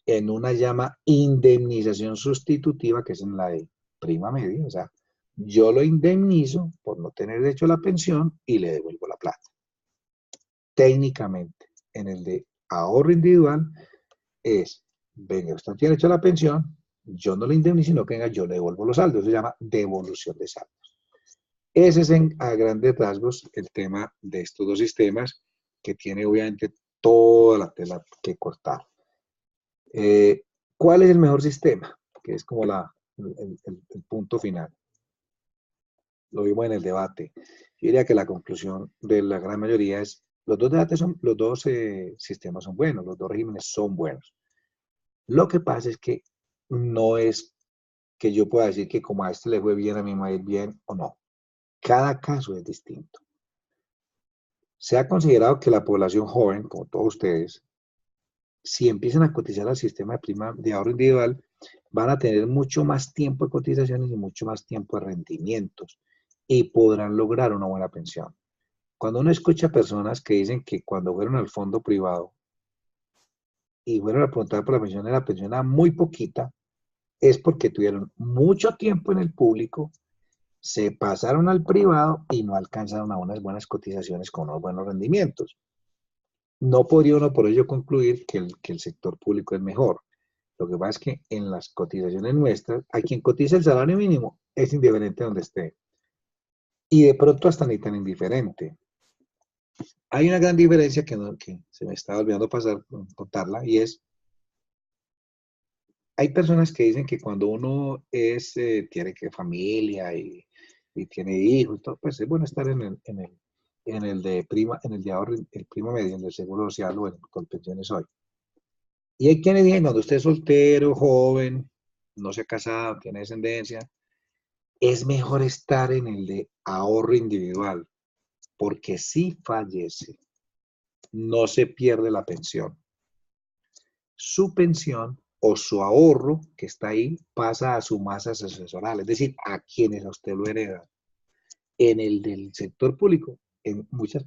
en una llama indemnización sustitutiva, que es en la de prima media, o sea, yo lo indemnizo por no tener derecho a la pensión y le devuelvo la plata. Técnicamente, en el de ahorro individual es, venga, usted tiene derecho a la pensión, yo no le indemnizo, sino que venga, yo le devuelvo los saldos, se llama devolución de saldos. Ese es a grandes rasgos el tema de estos dos sistemas, que tiene obviamente toda la tela que cortar. ¿Cuál es el mejor sistema? Que es como el punto final. Lo vimos en el debate. Yo diría que la conclusión de la gran mayoría es, los dos sistemas son buenos, los dos regímenes son buenos. Lo que pasa es que no es que yo pueda decir que como a este le fue bien, a mí me va a ir bien o no. Cada caso es distinto. Se ha considerado que la población joven, como todos ustedes, si empiezan a cotizar al sistema de ahorro individual, van a tener mucho más tiempo de cotizaciones y mucho más tiempo de rendimientos y podrán lograr una buena pensión. Cuando uno escucha personas que dicen que cuando fueron al fondo privado y fueron a preguntar por la pensión era muy poquita, es porque tuvieron mucho tiempo en el público, se pasaron al privado y no alcanzaron a unas buenas cotizaciones con unos buenos rendimientos. No podría uno por ello concluir que el sector público es mejor. Lo que pasa es que en las cotizaciones nuestras, a quien cotiza el salario mínimo es indiferente donde esté. Y de pronto hasta ni tan indiferente. Hay una gran diferencia que se me estaba olvidando contarla, y es, hay personas que dicen que cuando uno tiene familia y tiene hijos, todo, pues es bueno estar en el de ahorro, el prima media, en el seguro social o en Colpensiones Hoy. Y hay quienes dicen, cuando usted es soltero, joven, no se ha casado, tiene descendencia, es mejor estar en el de ahorro individual, porque si fallece, no se pierde la pensión. Su pensión o su ahorro que está ahí pasa a su masa sucesoral, es decir, a quienes a usted lo heredan. En el del sector público, en muchos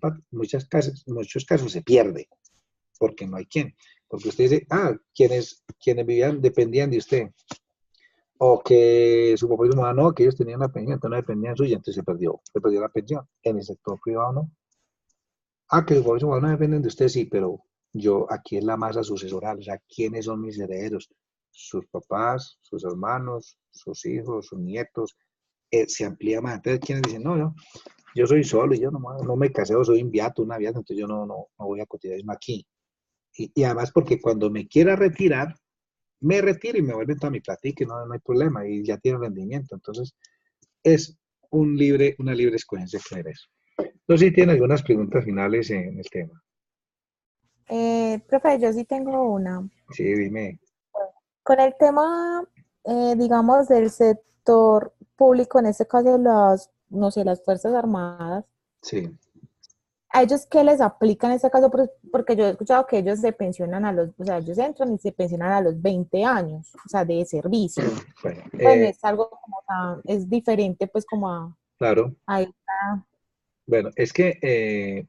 casos se pierde, porque no hay quien. Porque usted dice, quienes dependían de usted. O que su papá y su mamá no, que ellos tenían la pensión, entonces no dependían suya, entonces se perdió la pensión. En el sector privado no. Que los favores humanos no dependen de usted, sí, pero yo, aquí es la masa sucesoral, o sea, ¿quiénes son mis herederos? Sus papás, sus hermanos, sus hijos, sus nietos, se amplía más. Entonces, ¿quiénes dicen, no, yo soy solo y yo no me casé o soy inviato, una viata, entonces yo no voy a cotidianismo aquí. Y además porque cuando me quiera retirar, me retiro y me vuelven toda mi platica y no hay problema y ya tiene rendimiento. Entonces, es una libre escogencia creer eso. No sé si tiene algunas preguntas finales en el tema. Profe, yo sí tengo una. Sí, dime. Con el tema, digamos, del sector público, en este caso las, no sé, las Fuerzas Armadas, Sí. ¿a ellos qué les aplica en este caso? Porque yo he escuchado que ellos se pensionan o sea, ellos entran y se pensionan a los 20 años, o sea, de servicio. Bueno, Pues no es algo como tan, es diferente pues como claro. a esta. Bueno, es que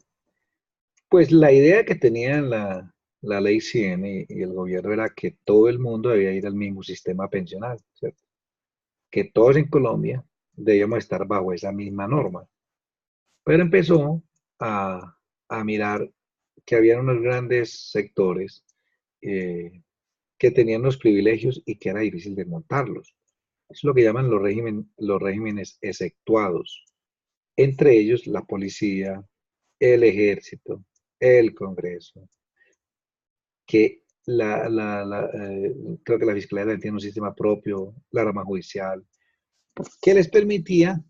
pues la idea que tenía la ley 100 y el gobierno era que todo el mundo debía ir al mismo sistema pensional, ¿cierto? Que todos en Colombia debíamos estar bajo esa misma norma. Pero empezó a, a mirar que había unos grandes sectores eh, que tenían los privilegios y que era difícil desmontarlos. Es lo que llaman los regímenes exceptuados. Entre ellos la policía, el ejército, el Congreso, que creo que la Fiscalía tiene un sistema propio, la rama judicial, que les permitía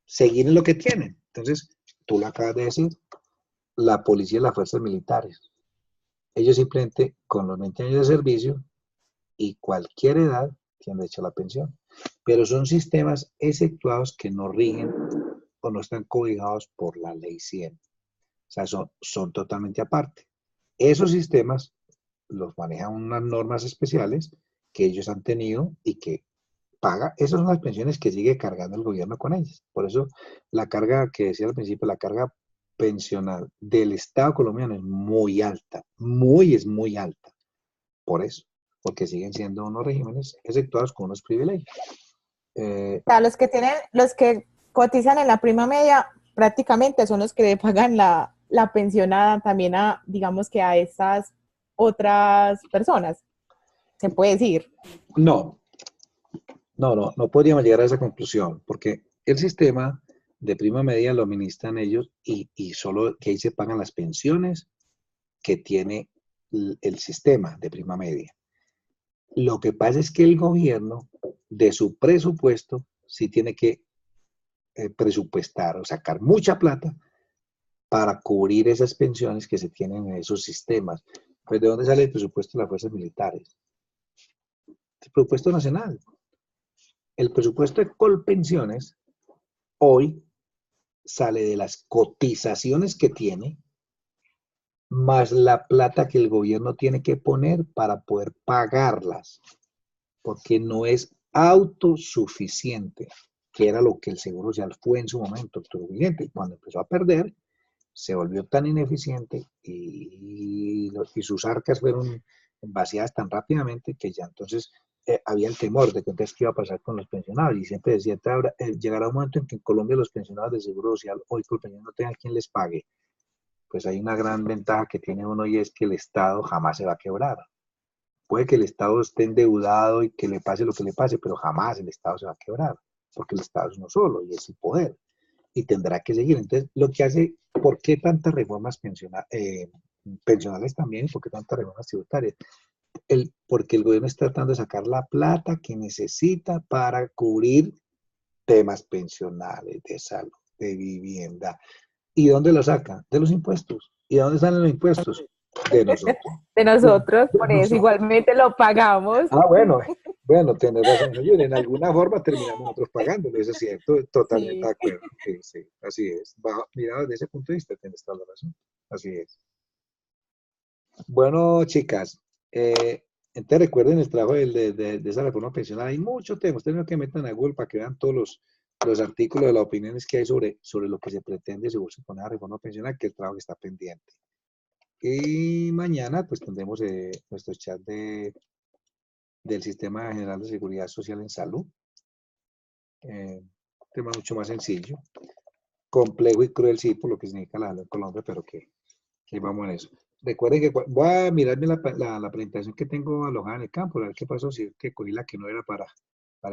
seguir en lo que tienen. Entonces, tú lo acabas de decir, la policía y las fuerzas militares. Ellos simplemente, con los 20 años de servicio y cualquier edad, tienen derecho a la pensión. Pero son sistemas exceptuados que no rigen o no están cobijados por la ley 100. O sea, son totalmente aparte. Esos sistemas los manejan unas normas especiales que ellos han tenido y que paga. Esas son las pensiones que sigue cargando el gobierno con ellas. Por eso la carga que decía al principio, la carga pensional del Estado colombiano es muy alta, es muy alta. Por eso, porque siguen siendo unos regímenes exceptuados con unos privilegios. O sea, los que cotizan en la prima media prácticamente son los que le pagan la pensionada también a, digamos que a estas otras personas, se puede decir. No, no podríamos llegar a esa conclusión, porque el sistema de prima media lo administran ellos y solo que ahí se pagan las pensiones que tiene el sistema de prima media. Lo que pasa es que el gobierno, de su presupuesto, sí tiene que presupuestar o sacar mucha plata para cubrir esas pensiones que se tienen en esos sistemas. Pues, ¿de dónde sale el presupuesto de las fuerzas militares? El presupuesto nacional. El presupuesto de Colpensiones hoy sale de las cotizaciones que tiene, más la plata que el gobierno tiene que poner para poder pagarlas, porque no es autosuficiente, que era lo que el Seguro Social fue en su momento, autosuficiente, y cuando empezó a perder, se volvió tan ineficiente y sus arcas fueron vaciadas tan rápidamente que ya entonces había el temor de que entonces qué iba a pasar con los pensionados. Y siempre decía, llegará un momento en que en Colombia los pensionados de Seguro Social, hoy que no tengan quien les pague. Pues hay una gran ventaja que tiene uno y es que el Estado jamás se va a quebrar. Puede que el Estado esté endeudado y que le pase lo que le pase, pero jamás el Estado se va a quebrar, porque el Estado es uno solo y es el poder y tendrá que seguir. Entonces, lo que hace, ¿por qué tantas reformas pensionales también? ¿Por qué tantas reformas tributarias? Porque el gobierno está tratando de sacar la plata que necesita para cubrir temas pensionales, de salud, de vivienda. ¿Y dónde lo saca? De los impuestos. ¿Y de dónde salen los impuestos? De nosotros. De nosotros, De por eso nosotros. igualmente lo pagamos. Bueno, tienes razón, señor. En alguna forma terminamos nosotros pagándolo, eso es cierto, totalmente Sí. de acuerdo. Sí, sí, así es. Mira, desde ese punto de vista tienes toda la razón. Así es. Bueno, chicas, entonces recuerden el trabajo de esa reforma pensional. Hay muchos temas. Ustedes no que metan a Google para que vean todos los artículos de las opiniones que hay sobre lo que se pretende según se pone la reforma pensional, que el trabajo está pendiente. Y mañana, pues tendremos nuestro chat del Sistema General de Seguridad Social en Salud. Tema mucho más sencillo. complejo y cruel, sí, por lo que significa la en Colombia, pero que vamos en eso. Recuerden que voy a mirarme la presentación que tengo alojada en el campo, a ver qué pasó, si es que cogí la que no era para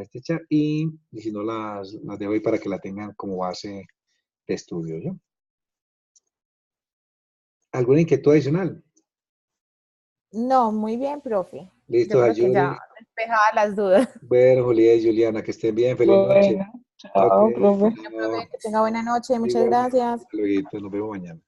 este chat, y si no las dejo ahí para que la tengan como base de estudio, ¿yo? ¿Alguna inquietud adicional? No, muy bien, profe. Listo, Yo creo que Juli. ya despejadas las dudas. Bueno, Julián y Juliana, que estén bien, feliz noche. Bueno, Ok, chao, profe. Profe, que tenga buena noche, muchas igual, gracias. hasta luego, nos vemos mañana.